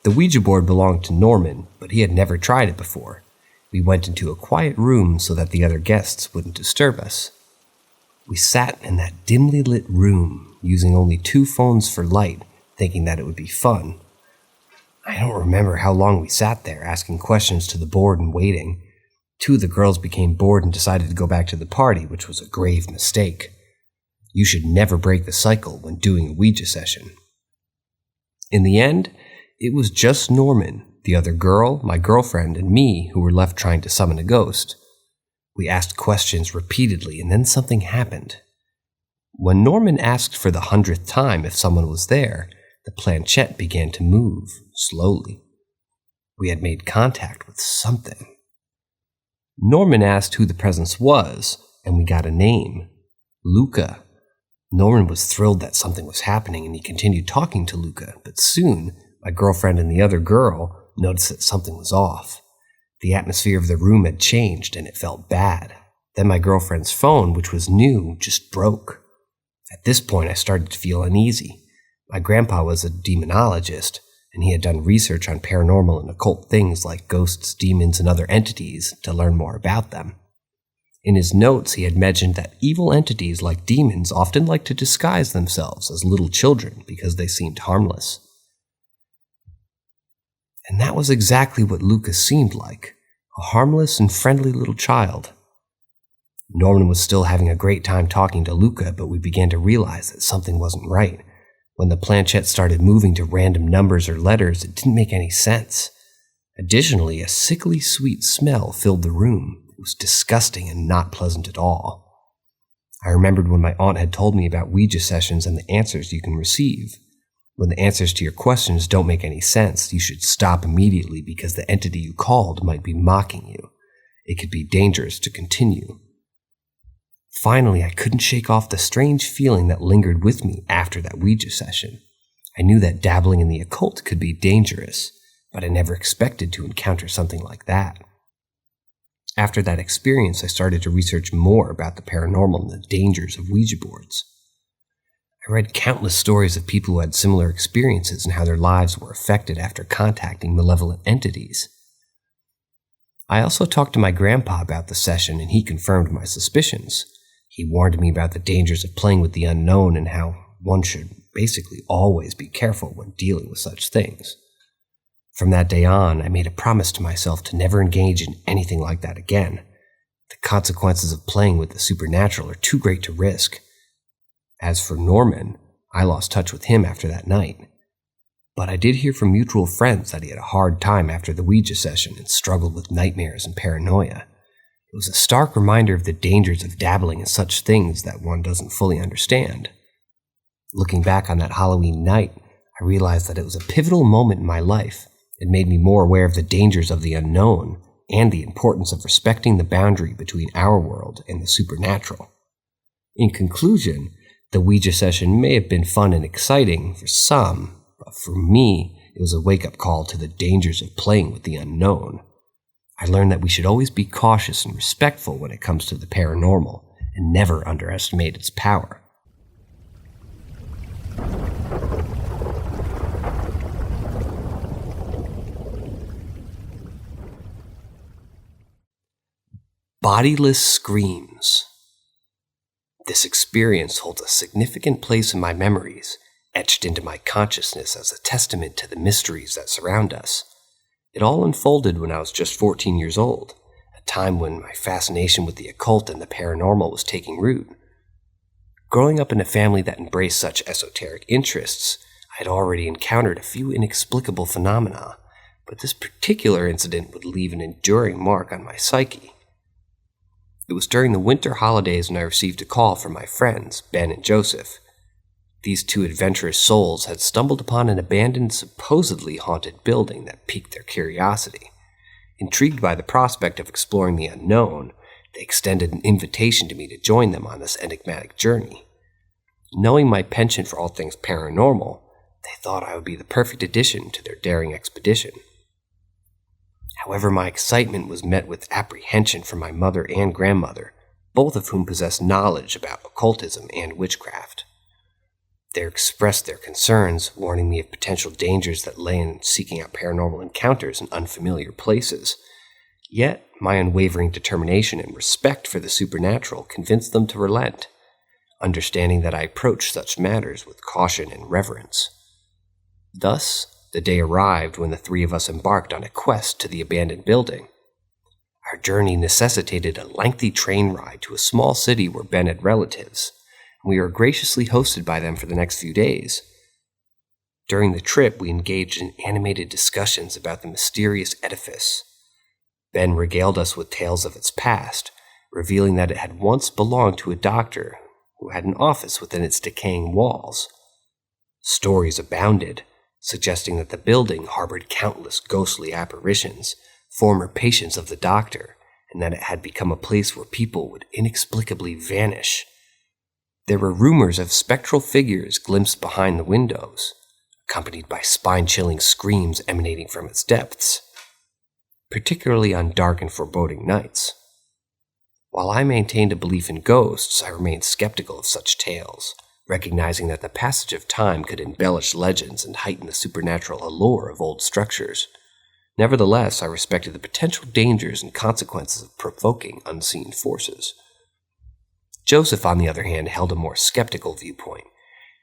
The Ouija board belonged to Norman, but he had never tried it before. We went into a quiet room so that the other guests wouldn't disturb us. We sat in that dimly lit room, using only 2 phones for light, thinking that it would be fun. I don't remember how long we sat there, asking questions to the board and waiting. 2 of the girls became bored and decided to go back to the party, which was a grave mistake. You should never break the cycle when doing a Ouija session. In the end, it was just Norman, the other girl, my girlfriend, and me who were left trying to summon a ghost. We asked questions repeatedly, and then something happened. When Norman asked for the 100th time if someone was there, the planchette began to move, slowly. We had made contact with something. Norman asked who the presence was, and we got a name. Luca. Norman was thrilled that something was happening, and he continued talking to Luca, but soon, my girlfriend and the other girl, noticed that something was off. The atmosphere of the room had changed and it felt bad. Then my girlfriend's phone, which was new, just broke. At this point, I started to feel uneasy. My grandpa was a demonologist, and he had done research on paranormal and occult things like ghosts, demons, and other entities to learn more about them. In his notes, he had mentioned that evil entities like demons often like to disguise themselves as little children because they seemed harmless. And that was exactly what Lucas seemed like, a harmless and friendly little child. Norman was still having a great time talking to Luca, but we began to realize that something wasn't right. When the planchette started moving to random numbers or letters, it didn't make any sense. Additionally, a sickly sweet smell filled the room. It was disgusting and not pleasant at all. I remembered when my aunt had told me about Ouija sessions and the answers you can receive. When the answers to your questions don't make any sense, you should stop immediately because the entity you called might be mocking you. It could be dangerous to continue. Finally, I couldn't shake off the strange feeling that lingered with me after that Ouija session. I knew that dabbling in the occult could be dangerous, but I never expected to encounter something like that. After that experience, I started to research more about the paranormal and the dangers of Ouija boards. I read countless stories of people who had similar experiences and how their lives were affected after contacting malevolent entities. I also talked to my grandpa about the session, and he confirmed my suspicions. He warned me about the dangers of playing with the unknown and how one should basically always be careful when dealing with such things. From that day on, I made a promise to myself to never engage in anything like that again. The consequences of playing with the supernatural are too great to risk. As for Norman, I lost touch with him after that night. But I did hear from mutual friends that he had a hard time after the Ouija session and struggled with nightmares and paranoia. It was a stark reminder of the dangers of dabbling in such things that one doesn't fully understand. Looking back on that Halloween night, I realized that it was a pivotal moment in my life. It made me more aware of the dangers of the unknown and the importance of respecting the boundary between our world and the supernatural. In conclusion, the Ouija session may have been fun and exciting for some, but for me, it was a wake-up call to the dangers of playing with the unknown. I learned that we should always be cautious and respectful when it comes to the paranormal, and never underestimate its power. Bodiless screams. This experience holds a significant place in my memories, etched into my consciousness as a testament to the mysteries that surround us. It all unfolded when I was just 14 years old, a time when my fascination with the occult and the paranormal was taking root. Growing up in a family that embraced such esoteric interests, I had already encountered a few inexplicable phenomena, but this particular incident would leave an enduring mark on my psyche. It was during the winter holidays when I received a call from my friends, Ben and Joseph. These two adventurous souls had stumbled upon an abandoned, supposedly haunted building that piqued their curiosity. Intrigued by the prospect of exploring the unknown, they extended an invitation to me to join them on this enigmatic journey. Knowing my penchant for all things paranormal, they thought I would be the perfect addition to their daring expedition. However, my excitement was met with apprehension from my mother and grandmother, both of whom possessed knowledge about occultism and witchcraft. They expressed their concerns, warning me of potential dangers that lay in seeking out paranormal encounters in unfamiliar places. Yet, my unwavering determination and respect for the supernatural convinced them to relent, understanding that I approached such matters with caution and reverence. Thus, the day arrived when the three of us embarked on a quest to the abandoned building. Our journey necessitated a lengthy train ride to a small city where Ben had relatives, and we were graciously hosted by them for the next few days. During the trip, we engaged in animated discussions about the mysterious edifice. Ben regaled us with tales of its past, revealing that it had once belonged to a doctor who had an office within its decaying walls. Stories abounded, suggesting that the building harbored countless ghostly apparitions, former patients of the doctor, and that it had become a place where people would inexplicably vanish. There were rumors of spectral figures glimpsed behind the windows, accompanied by spine-chilling screams emanating from its depths, particularly on dark and foreboding nights. While I maintained a belief in ghosts, I remained skeptical of such tales, recognizing that the passage of time could embellish legends and heighten the supernatural allure of old structures. Nevertheless, I respected the potential dangers and consequences of provoking unseen forces. Joseph, on the other hand, held a more skeptical viewpoint,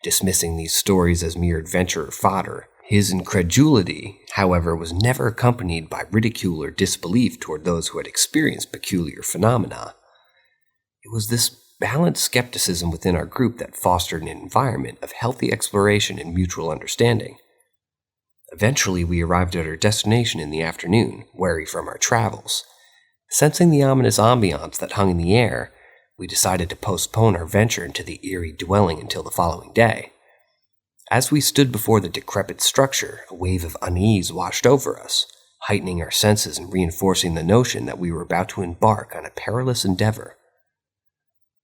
dismissing these stories as mere adventure or fodder. His incredulity, however, was never accompanied by ridicule or disbelief toward those who had experienced peculiar phenomena. It was this balanced skepticism within our group that fostered an environment of healthy exploration and mutual understanding. Eventually, we arrived at our destination in the afternoon, weary from our travels. Sensing the ominous ambiance that hung in the air, we decided to postpone our venture into the eerie dwelling until the following day. As we stood before the decrepit structure, a wave of unease washed over us, heightening our senses and reinforcing the notion that we were about to embark on a perilous endeavor.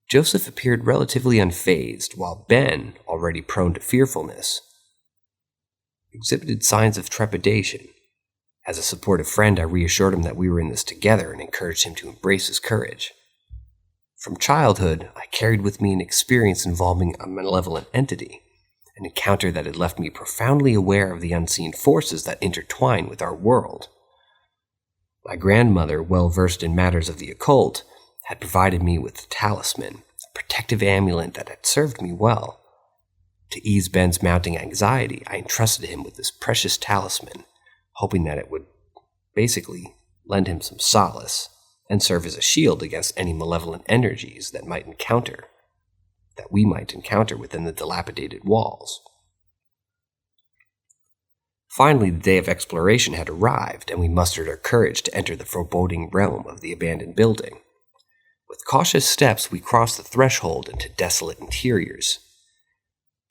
Joseph appeared relatively unfazed, while Ben, already prone to fearfulness, exhibited signs of trepidation. As a supportive friend, I reassured him that we were in this together and encouraged him to embrace his courage. From childhood, I carried with me an experience involving a malevolent entity, an encounter that had left me profoundly aware of the unseen forces that intertwine with our world. My grandmother, well versed in matters of the occult, had provided me with a talisman, a protective amulet that had served me well. To ease Ben's mounting anxiety, I entrusted him with this precious talisman, hoping that it would basically lend him some solace and serve as a shield against any malevolent energies that we might encounter within the dilapidated walls. Finally, the day of exploration had arrived, and we mustered our courage to enter the foreboding realm of the abandoned building. With cautious steps, we crossed the threshold into desolate interiors.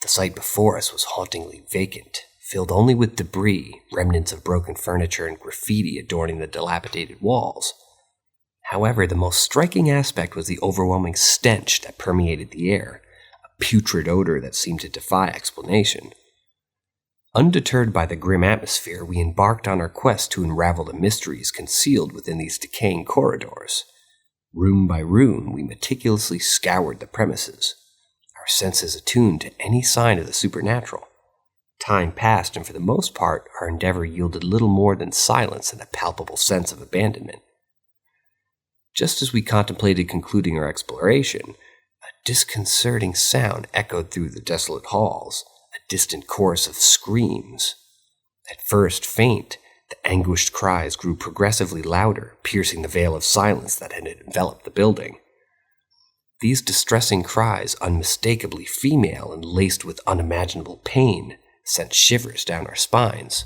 The sight before us was hauntingly vacant, filled only with debris, remnants of broken furniture, and graffiti adorning the dilapidated walls. However, the most striking aspect was the overwhelming stench that permeated the air, a putrid odor that seemed to defy explanation. Undeterred by the grim atmosphere, we embarked on our quest to unravel the mysteries concealed within these decaying corridors. Room by room, we meticulously scoured the premises, our senses attuned to any sign of the supernatural. Time passed, and for the most part, our endeavor yielded little more than silence and a palpable sense of abandonment. Just as we contemplated concluding our exploration, a disconcerting sound echoed through the desolate halls, a distant chorus of screams. At first faint, the anguished cries grew progressively louder, piercing the veil of silence that had enveloped the building. These distressing cries, unmistakably female and laced with unimaginable pain, sent shivers down our spines.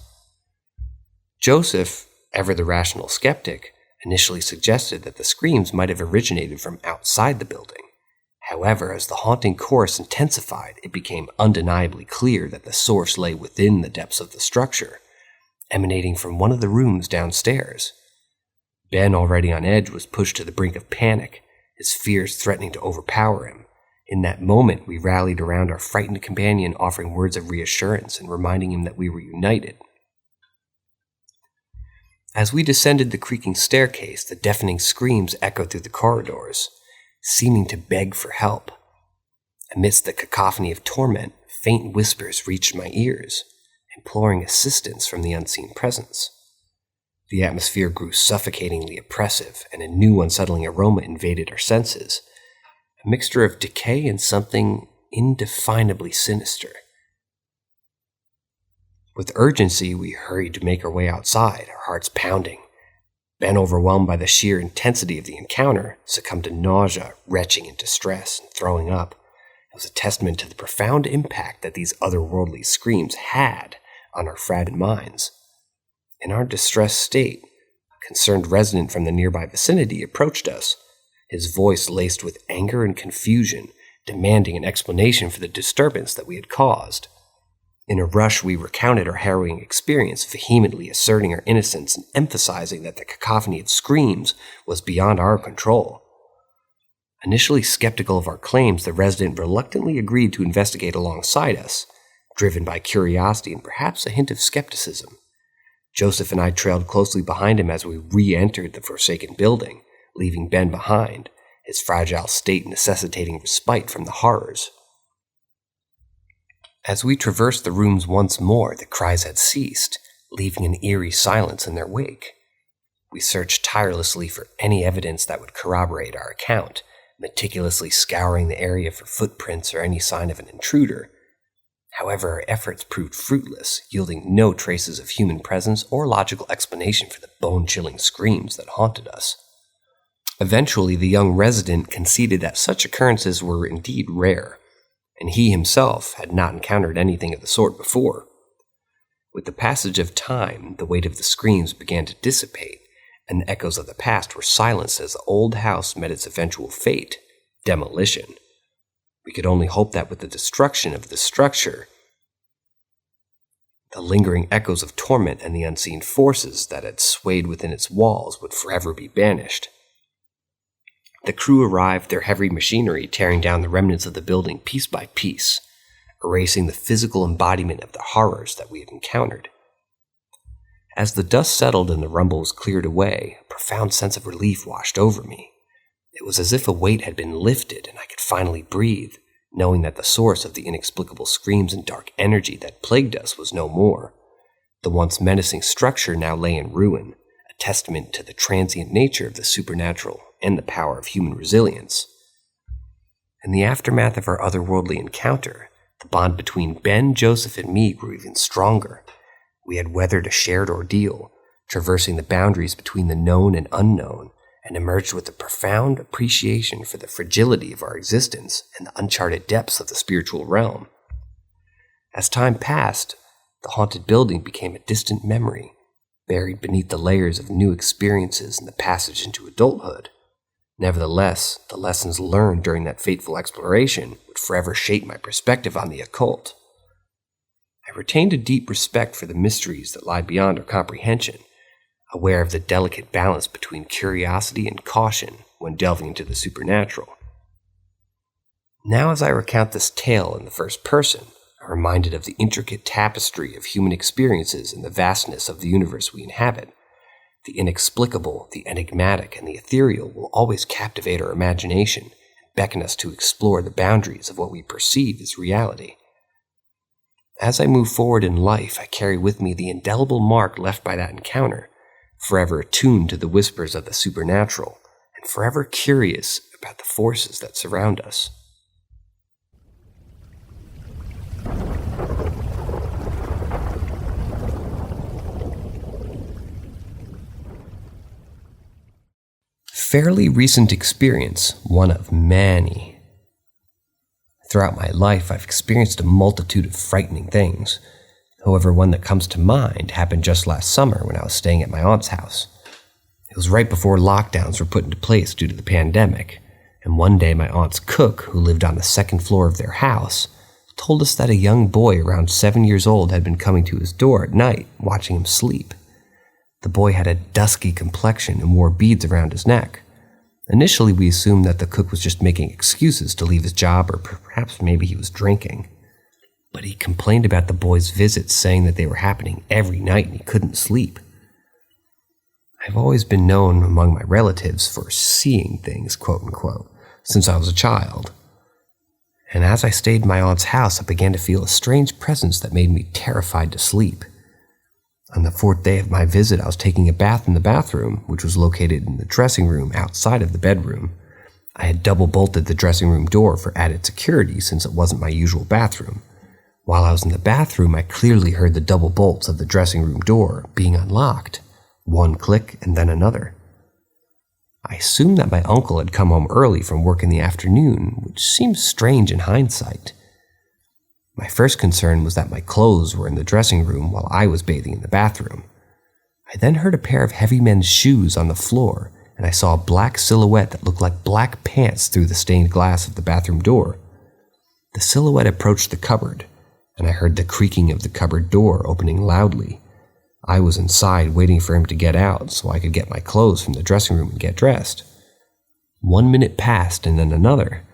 Joseph, ever the rational skeptic, initially suggested that the screams might have originated from outside the building. However, as the haunting chorus intensified, it became undeniably clear that the source lay within the depths of the structure, emanating from one of the rooms downstairs. Ben, already on edge, was pushed to the brink of panic, his fears threatening to overpower him. In that moment, we rallied around our frightened companion, offering words of reassurance and reminding him that we were united. As we descended the creaking staircase, the deafening screams echoed through the corridors, seeming to beg for help. Amidst the cacophony of torment, faint whispers reached my ears, imploring assistance from the unseen presence. The atmosphere grew suffocatingly oppressive, and a new unsettling aroma invaded our senses, a mixture of decay and something indefinably sinister. With urgency, we hurried to make our way outside, our hearts pounding. Ben, overwhelmed by the sheer intensity of the encounter, succumbed to nausea, retching in distress, and throwing up. It was a testament to the profound impact that these otherworldly screams had on our fragile minds. In our distressed state, a concerned resident from the nearby vicinity approached us, his voice laced with anger and confusion, demanding an explanation for the disturbance that we had caused. In a rush, we recounted our harrowing experience, vehemently asserting our innocence and emphasizing that the cacophony of screams was beyond our control. Initially skeptical of our claims, the resident reluctantly agreed to investigate alongside us, driven by curiosity and perhaps a hint of skepticism. Joseph and I trailed closely behind him as we re-entered the forsaken building, leaving Ben behind, his fragile state necessitating respite from the horrors. As we traversed the rooms once more, the cries had ceased, leaving an eerie silence in their wake. We searched tirelessly for any evidence that would corroborate our account, meticulously scouring the area for footprints or any sign of an intruder. However, our efforts proved fruitless, yielding no traces of human presence or logical explanation for the bone-chilling screams that haunted us. Eventually, the young resident conceded that such occurrences were indeed rare, and he himself had not encountered anything of the sort before. With the passage of time, the weight of the screams began to dissipate, and the echoes of the past were silenced as the old house met its eventual fate, demolition. We could only hope that with the destruction of the structure, the lingering echoes of torment and the unseen forces that had swayed within its walls would forever be banished. The crew arrived, their heavy machinery tearing down the remnants of the building piece by piece, erasing the physical embodiment of the horrors that we had encountered. As the dust settled and the rumble was cleared away, a profound sense of relief washed over me. It was as if a weight had been lifted and I could finally breathe, knowing that the source of the inexplicable screams and dark energy that plagued us was no more. The once menacing structure now lay in ruin, a testament to the transient nature of the supernatural and the power of human resilience. In the aftermath of our otherworldly encounter, the bond between Ben, Joseph, and me grew even stronger. We had weathered a shared ordeal, traversing the boundaries between the known and unknown, and emerged with a profound appreciation for the fragility of our existence and the uncharted depths of the spiritual realm. As time passed, the haunted building became a distant memory, buried beneath the layers of new experiences and the passage into adulthood. Nevertheless, the lessons learned during that fateful exploration would forever shape my perspective on the occult. I retained a deep respect for the mysteries that lie beyond our comprehension, aware of the delicate balance between curiosity and caution when delving into the supernatural. Now, as I recount this tale in the first person, I'm reminded of the intricate tapestry of human experiences and the vastness of the universe we inhabit. The inexplicable, the enigmatic, and the ethereal will always captivate our imagination and beckon us to explore the boundaries of what we perceive as reality. As I move forward in life, I carry with me the indelible mark left by that encounter, forever attuned to the whispers of the supernatural, and forever curious about the forces that surround us. Fairly recent experience, one of many. Throughout my life, I've experienced a multitude of frightening things. However, one that comes to mind happened just last summer when I was staying at my aunt's house. It was right before lockdowns were put into place due to the pandemic, and one day my aunt's cook, who lived on the second floor of their house, told us that a young boy around 7 years old had been coming to his door at night, watching him sleep. The boy had a dusky complexion and wore beads around his neck. Initially, we assumed that the cook was just making excuses to leave his job, or perhaps maybe he was drinking. But he complained about the boy's visits, saying that they were happening every night and he couldn't sleep. I've always been known among my relatives for seeing things, quote-unquote, since I was a child. And as I stayed in my aunt's house, I began to feel a strange presence that made me terrified to sleep. On the fourth day of my visit, I was taking a bath in the bathroom, which was located in the dressing room outside of the bedroom. I had double-bolted the dressing room door for added security since it wasn't my usual bathroom. While I was in the bathroom, I clearly heard the double bolts of the dressing room door being unlocked, one click and then another. I assumed that my uncle had come home early from work in the afternoon, which seems strange in hindsight. My first concern was that my clothes were in the dressing room while I was bathing in the bathroom. I then heard a pair of heavy men's shoes on the floor, and I saw a black silhouette that looked like black pants through the stained glass of the bathroom door. The silhouette approached the cupboard, and I heard the creaking of the cupboard door opening loudly. I was inside waiting for him to get out so I could get my clothes from the dressing room and get dressed. 1 minute passed and then another.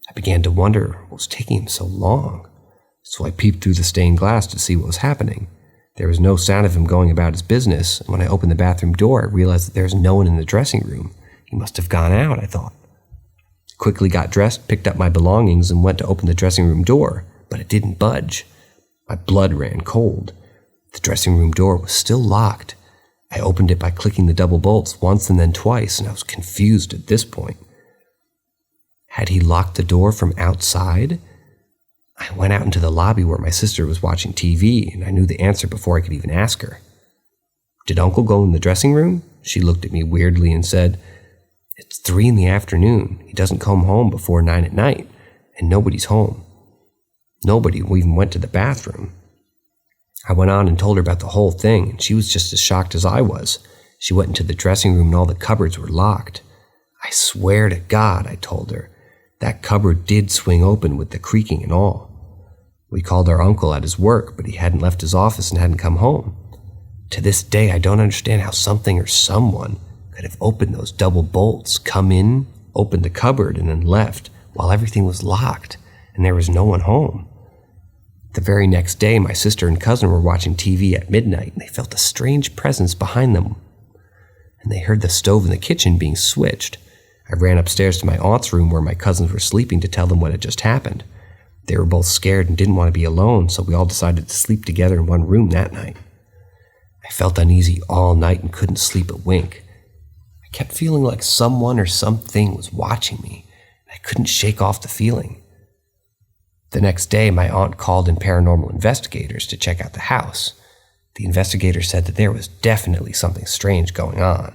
I began to wonder what was taking him so long. so I peeped through the stained glass to see what was happening. There was no sound of him going about his business, and when I opened the bathroom door, I realized that there was no one in the dressing room. He must have gone out, I thought. Quickly got dressed, picked up my belongings, and went to open the dressing room door, but it didn't budge. My blood ran cold. The dressing room door was still locked. I opened it by clicking the double bolts once and then twice, and I was confused at this point. Had he locked the door from outside? I went out into the lobby where my sister was watching TV, and I knew the answer before I could even ask her. Did Uncle go in the dressing room? She looked at me weirdly and said, It's 3 p.m. He doesn't come home before 9 p.m, and nobody's home. Nobody even went to the bathroom. I went on and told her about the whole thing, and she was just as shocked as I was. She went into the dressing room and all the cupboards were locked. I swear to God, I told her, that cupboard did swing open with the creaking and all. We called our uncle at his work, but he hadn't left his office and hadn't come home. To this day, I don't understand how something or someone could have opened those double bolts, come in, opened the cupboard, and then left while everything was locked and there was no one home. The very next day, my sister and cousin were watching TV at midnight, and they felt a strange presence behind them, and they heard the stove in the kitchen being switched. I ran upstairs to my aunt's room where my cousins were sleeping to tell them what had just happened. They were both scared and didn't want to be alone, so we all decided to sleep together in one room that night. I felt uneasy all night and couldn't sleep a wink. I kept feeling like someone or something was watching me, and I couldn't shake off the feeling. The next day, my aunt called in paranormal investigators to check out the house. The investigator said that there was definitely something strange going on.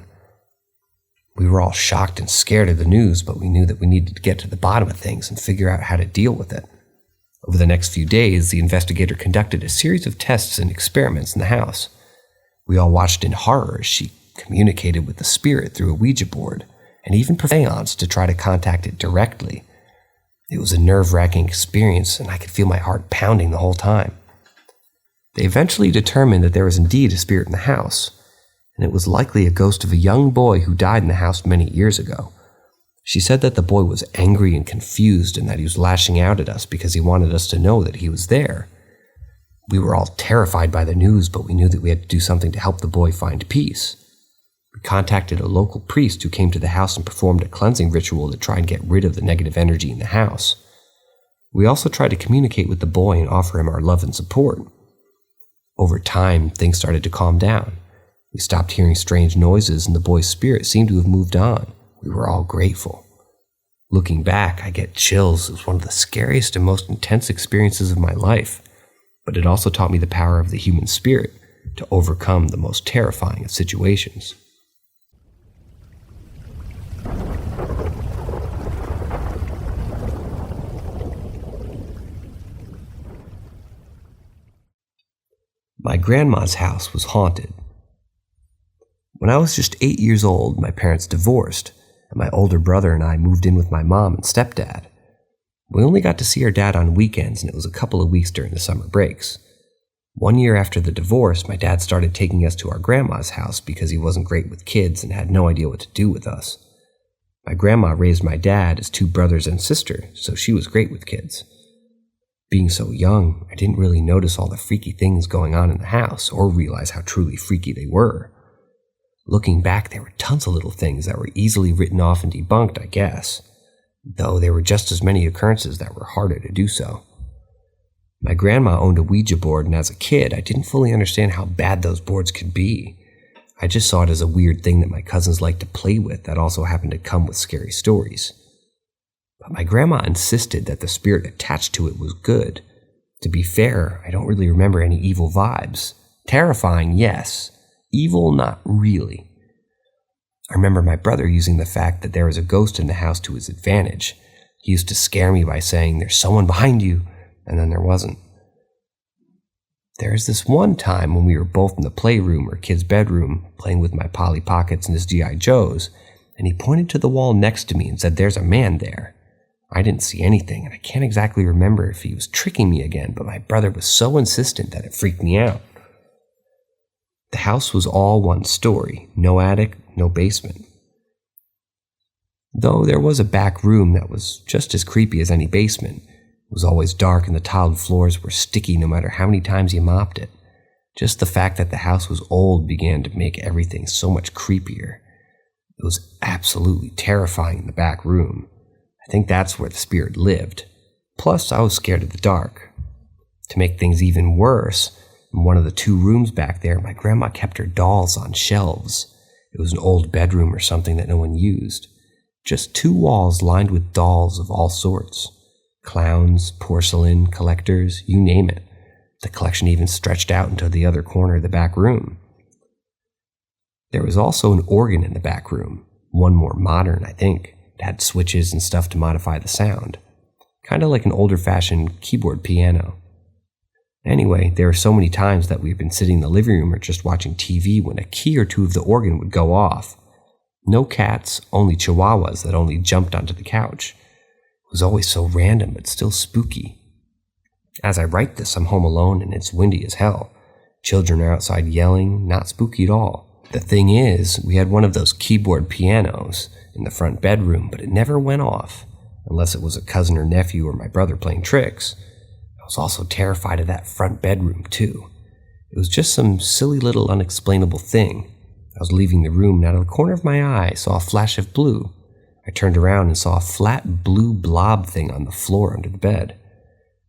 We were all shocked and scared of the news, but we knew that we needed to get to the bottom of things and figure out how to deal with it. Over the next few days, the investigator conducted a series of tests and experiments in the house. We all watched in horror as she communicated with the spirit through a Ouija board, and even performed a seance to try to contact it directly. It was a nerve-wracking experience, and I could feel my heart pounding the whole time. They eventually determined that there was indeed a spirit in the house, and it was likely a ghost of a young boy who died in the house many years ago. She said that the boy was angry and confused and that he was lashing out at us because he wanted us to know that he was there. We were all terrified by the news, but we knew that we had to do something to help the boy find peace. We contacted a local priest who came to the house and performed a cleansing ritual to try and get rid of the negative energy in the house. We also tried to communicate with the boy and offer him our love and support. Over time, things started to calm down. We stopped hearing strange noises and the boy's spirit seemed to have moved on. We were all grateful. Looking back, I get chills. It was one of the scariest and most intense experiences of my life, but it also taught me the power of the human spirit to overcome the most terrifying of situations. My grandma's house was haunted. When I was just 8 years old, my parents divorced, and my older brother and I moved in with my mom and stepdad. We only got to see our dad on weekends, and it was a couple of weeks during the summer breaks. 1 year after the divorce, my dad started taking us to our grandma's house because he wasn't great with kids and had no idea what to do with us. My grandma raised my dad as 2 brothers and sister, so she was great with kids. Being so young, I didn't really notice all the freaky things going on in the house or realize how truly freaky they were. Looking back, there were tons of little things that were easily written off and debunked, I guess, though there were just as many occurrences that were harder to do so. My grandma owned a Ouija board, and as a kid, I didn't fully understand how bad those boards could be. I just saw it as a weird thing that my cousins liked to play with that also happened to come with scary stories. But my grandma insisted that the spirit attached to it was good. To be fair, I don't really remember any evil vibes. Terrifying, yes. Evil, not really. I remember my brother using the fact that there was a ghost in the house to his advantage. He used to scare me by saying, "There's someone behind you," and then there wasn't. There was this one time when we were both in the playroom or kid's bedroom playing with my Polly Pockets and his G.I. Joes, and he pointed to the wall next to me and said, "There's a man there." I didn't see anything, and I can't exactly remember if he was tricking me again, but my brother was so insistent that it freaked me out. The house was all one story, no attic, no basement. Though there was a back room that was just as creepy as any basement. It was always dark and the tiled floors were sticky no matter how many times you mopped it. Just the fact that the house was old began to make everything so much creepier. It was absolutely terrifying in the back room. I think that's where the spirit lived. Plus, I was scared of the dark. To make things even worse, in one of the 2 rooms back there, my grandma kept her dolls on shelves. It was an old bedroom or something that no one used. Just 2 walls lined with dolls of all sorts. Clowns, porcelain, collectors, you name it. The collection even stretched out into the other corner of the back room. There was also an organ in the back room, one more modern, I think. It had switches and stuff to modify the sound. Kind of like an older-fashioned keyboard piano. Anyway, there were so many times that we've been sitting in the living room or just watching TV when a key or 2 of the organ would go off. No cats, only chihuahuas that only jumped onto the couch. It was always so random but still spooky. As I write this, I'm home alone and it's windy as hell. Children are outside yelling, not spooky at all. The thing is, we had one of those keyboard pianos in the front bedroom, but it never went off, unless it was a cousin or nephew or my brother playing tricks. I was also terrified of that front bedroom too. It was just some silly little unexplainable thing. I was leaving the room and out of the corner of my eye I saw a flash of blue. I turned around and saw a flat blue blob thing on the floor under the bed.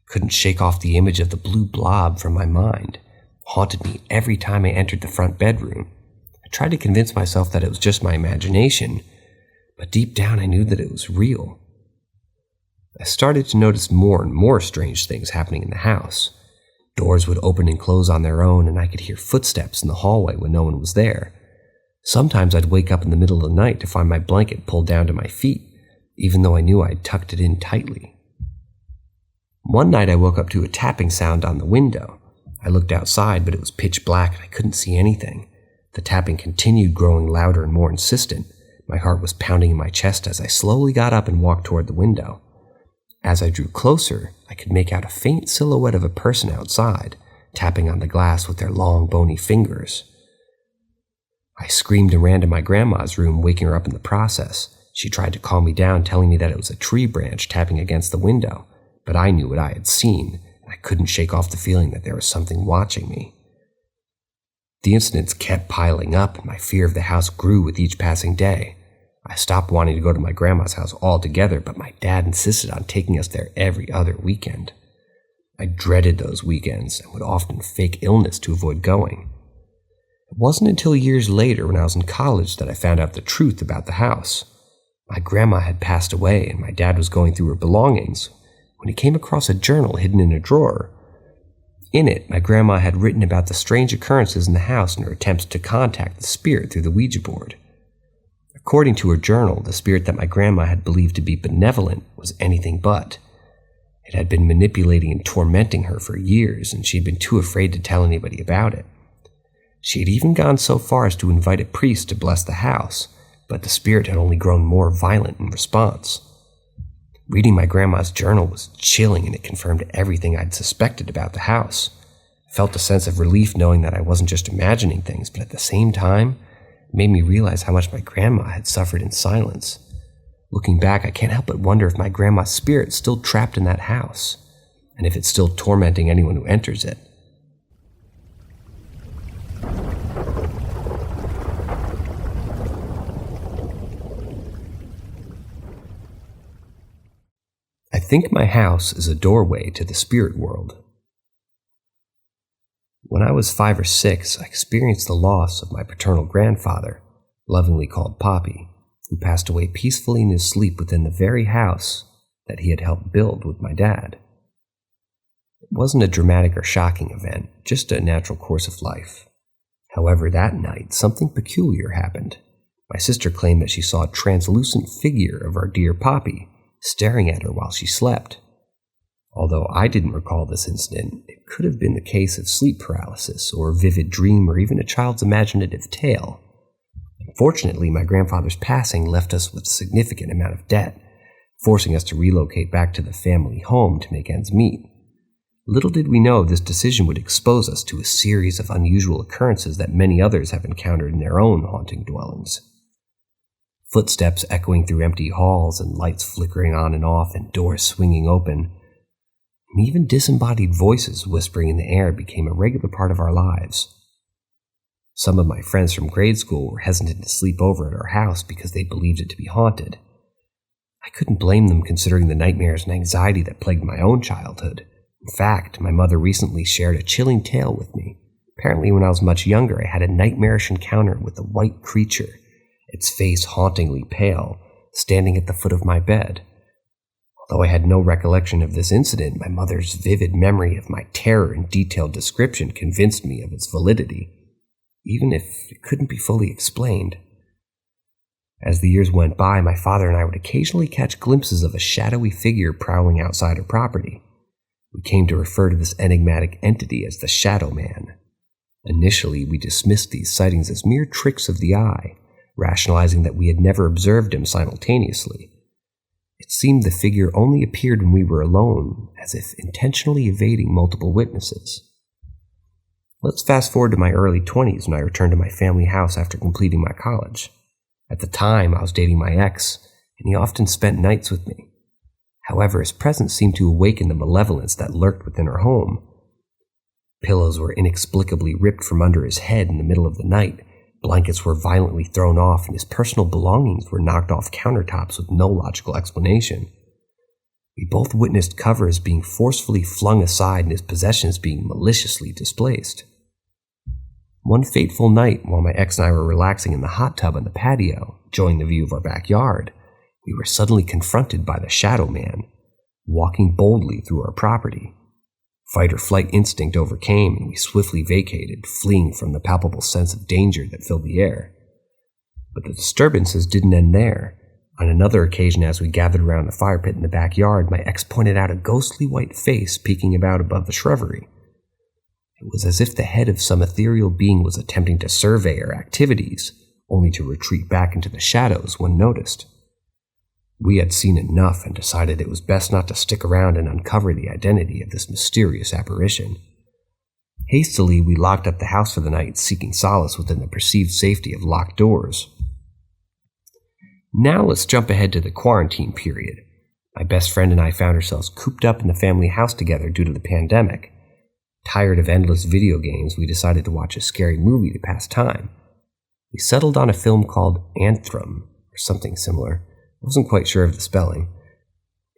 Couldn't shake off the image of the blue blob from my mind. It haunted me every time I entered the front bedroom. I tried to convince myself that it was just my imagination, but deep down I knew that it was real. I started to notice more and more strange things happening in the house. Doors would open and close on their own, and I could hear footsteps in the hallway when no one was there. Sometimes I'd wake up in the middle of the night to find my blanket pulled down to my feet, even though I knew I'd tucked it in tightly. One night I woke up to a tapping sound on the window. I looked outside, but it was pitch black and I couldn't see anything. The tapping continued, growing louder and more insistent. My heart was pounding in my chest as I slowly got up and walked toward the window. As I drew closer, I could make out a faint silhouette of a person outside, tapping on the glass with their long, bony fingers. I screamed and ran to my grandma's room, waking her up in the process. She tried to calm me down, telling me that it was a tree branch tapping against the window, but I knew what I had seen, and I couldn't shake off the feeling that there was something watching me. The incidents kept piling up, and my fear of the house grew with each passing day. I stopped wanting to go to my grandma's house altogether, but my dad insisted on taking us there every other weekend. I dreaded those weekends and would often fake illness to avoid going. It wasn't until years later, when I was in college, that I found out the truth about the house. My grandma had passed away, and my dad was going through her belongings when he came across a journal hidden in a drawer. In it, my grandma had written about the strange occurrences in the house and her attempts to contact the spirit through the Ouija board. According to her journal, the spirit that my grandma had believed to be benevolent was anything but. It had been manipulating and tormenting her for years, and she had been too afraid to tell anybody about it. She had even gone so far as to invite a priest to bless the house, but the spirit had only grown more violent in response. Reading my grandma's journal was chilling, and it confirmed everything I'd suspected about the house. I felt a sense of relief knowing that I wasn't just imagining things, but at the same time, it made me realize how much my grandma had suffered in silence. Looking back, I can't help but wonder if my grandma's spirit is still trapped in that house, and if it's still tormenting anyone who enters it. I think my house is a doorway to the spirit world. When I was 5 or 6, I experienced the loss of my paternal grandfather, lovingly called Poppy, who passed away peacefully in his sleep within the very house that he had helped build with my dad. It wasn't a dramatic or shocking event, just a natural course of life. However, that night, something peculiar happened. My sister claimed that she saw a translucent figure of our dear Poppy staring at her while she slept. Although I didn't recall this incident, it could have been the case of sleep paralysis or a vivid dream or even a child's imaginative tale. Unfortunately, my grandfather's passing left us with a significant amount of debt, forcing us to relocate back to the family home to make ends meet. Little did we know this decision would expose us to a series of unusual occurrences that many others have encountered in their own haunting dwellings. Footsteps echoing through empty halls and lights flickering on and off and doors swinging open. and even disembodied voices whispering in the air became a regular part of our lives. Some of my friends from grade school were hesitant to sleep over at our house because they believed it to be haunted. I couldn't blame them considering the nightmares and anxiety that plagued my own childhood. In fact, my mother recently shared a chilling tale with me. Apparently, when I was much younger, I had a nightmarish encounter with a white creature, its face hauntingly pale, standing at the foot of my bed. Although I had no recollection of this incident, my mother's vivid memory of my terror and detailed description convinced me of its validity, even if it couldn't be fully explained. As the years went by, my father and I would occasionally catch glimpses of a shadowy figure prowling outside our property. We came to refer to this enigmatic entity as the Shadow Man. Initially, we dismissed these sightings as mere tricks of the eye, rationalizing that we had never observed him simultaneously. It seemed the figure only appeared when we were alone, as if intentionally evading multiple witnesses. Let's fast forward to my early 20s when I returned to my family house after completing my college. At the time, I was dating my ex, and he often spent nights with me. However, his presence seemed to awaken the malevolence that lurked within our home. Pillows were inexplicably ripped from under his head in the middle of the night, blankets were violently thrown off, and his personal belongings were knocked off countertops with no logical explanation. We both witnessed covers being forcefully flung aside and his possessions being maliciously displaced. One fateful night, while my ex and I were relaxing in the hot tub on the patio, enjoying the view of our backyard, we were suddenly confronted by the Shadow Man, walking boldly through our property. Fight or flight instinct overcame, and we swiftly vacated, fleeing from the palpable sense of danger that filled the air. But the disturbances didn't end there. On another occasion, as we gathered around the fire pit in the backyard, my ex pointed out a ghostly white face peeking about above the shrubbery. It was as if the head of some ethereal being was attempting to survey our activities, only to retreat back into the shadows when noticed. We had seen enough and decided it was best not to stick around and uncover the identity of this mysterious apparition. Hastily, we locked up the house for the night, seeking solace within the perceived safety of locked doors. Now let's jump ahead to the quarantine period. My best friend and I found ourselves cooped up in the family house together due to the pandemic. Tired of endless video games, we decided to watch a scary movie to pass time. We settled on a film called Anthem, or something similar. I wasn't quite sure of the spelling.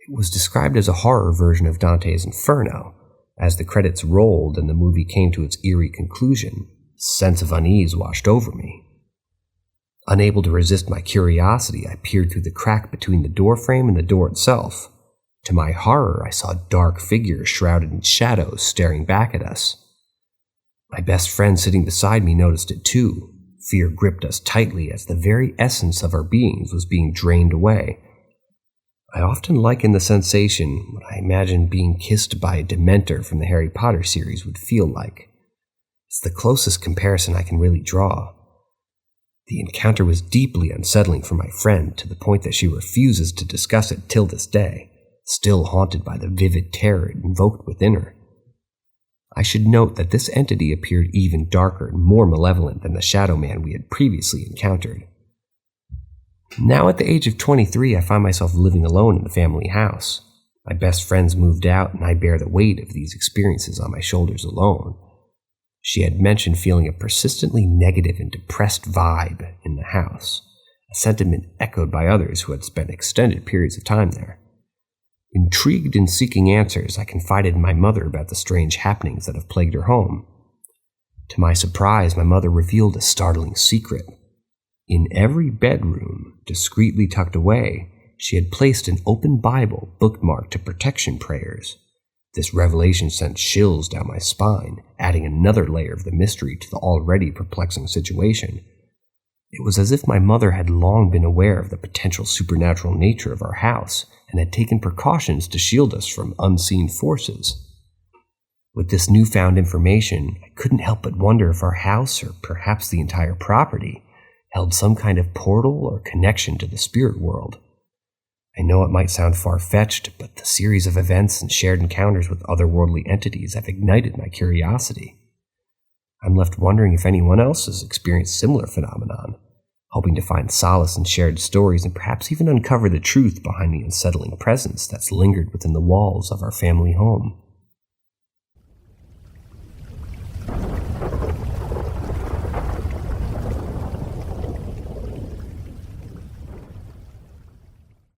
It was described as a horror version of Dante's Inferno. As the credits rolled and the movie came to its eerie conclusion, a sense of unease washed over me. Unable to resist my curiosity, I peered through the crack between the doorframe and the door itself. To my horror, I saw dark figures shrouded in shadows staring back at us. My best friend sitting beside me noticed it too. Fear gripped us tightly as the very essence of our beings was being drained away. I often liken the sensation what I imagine being kissed by a Dementor from the Harry Potter series would feel like. It's the closest comparison I can really draw. The encounter was deeply unsettling for my friend, to the point that she refuses to discuss it till this day, still haunted by the vivid terror it invoked within her. I should note that this entity appeared even darker and more malevolent than the Shadow Man we had previously encountered. Now at the age of 23, I find myself living alone in the family house. My best friends moved out, and I bear the weight of these experiences on my shoulders alone. She had mentioned feeling a persistently negative and depressed vibe in the house, a sentiment echoed by others who had spent extended periods of time there. Intrigued and seeking answers, I confided in my mother about the strange happenings that have plagued her home. To my surprise, my mother revealed a startling secret. In every bedroom, discreetly tucked away, she had placed an open Bible bookmarked to protection prayers. This revelation sent chills down my spine, adding another layer of the mystery to the already perplexing situation. It was as if my mother had long been aware of the potential supernatural nature of our house and had taken precautions to shield us from unseen forces. With this newfound information, I couldn't help but wonder if our house, or perhaps the entire property, held some kind of portal or connection to the spirit world. I know it might sound far-fetched, but the series of events and shared encounters with otherworldly entities have ignited my curiosity. I'm left wondering if anyone else has experienced similar phenomenon. hoping to find solace in shared stories and perhaps even uncover the truth behind the unsettling presence that's lingered within the walls of our family home.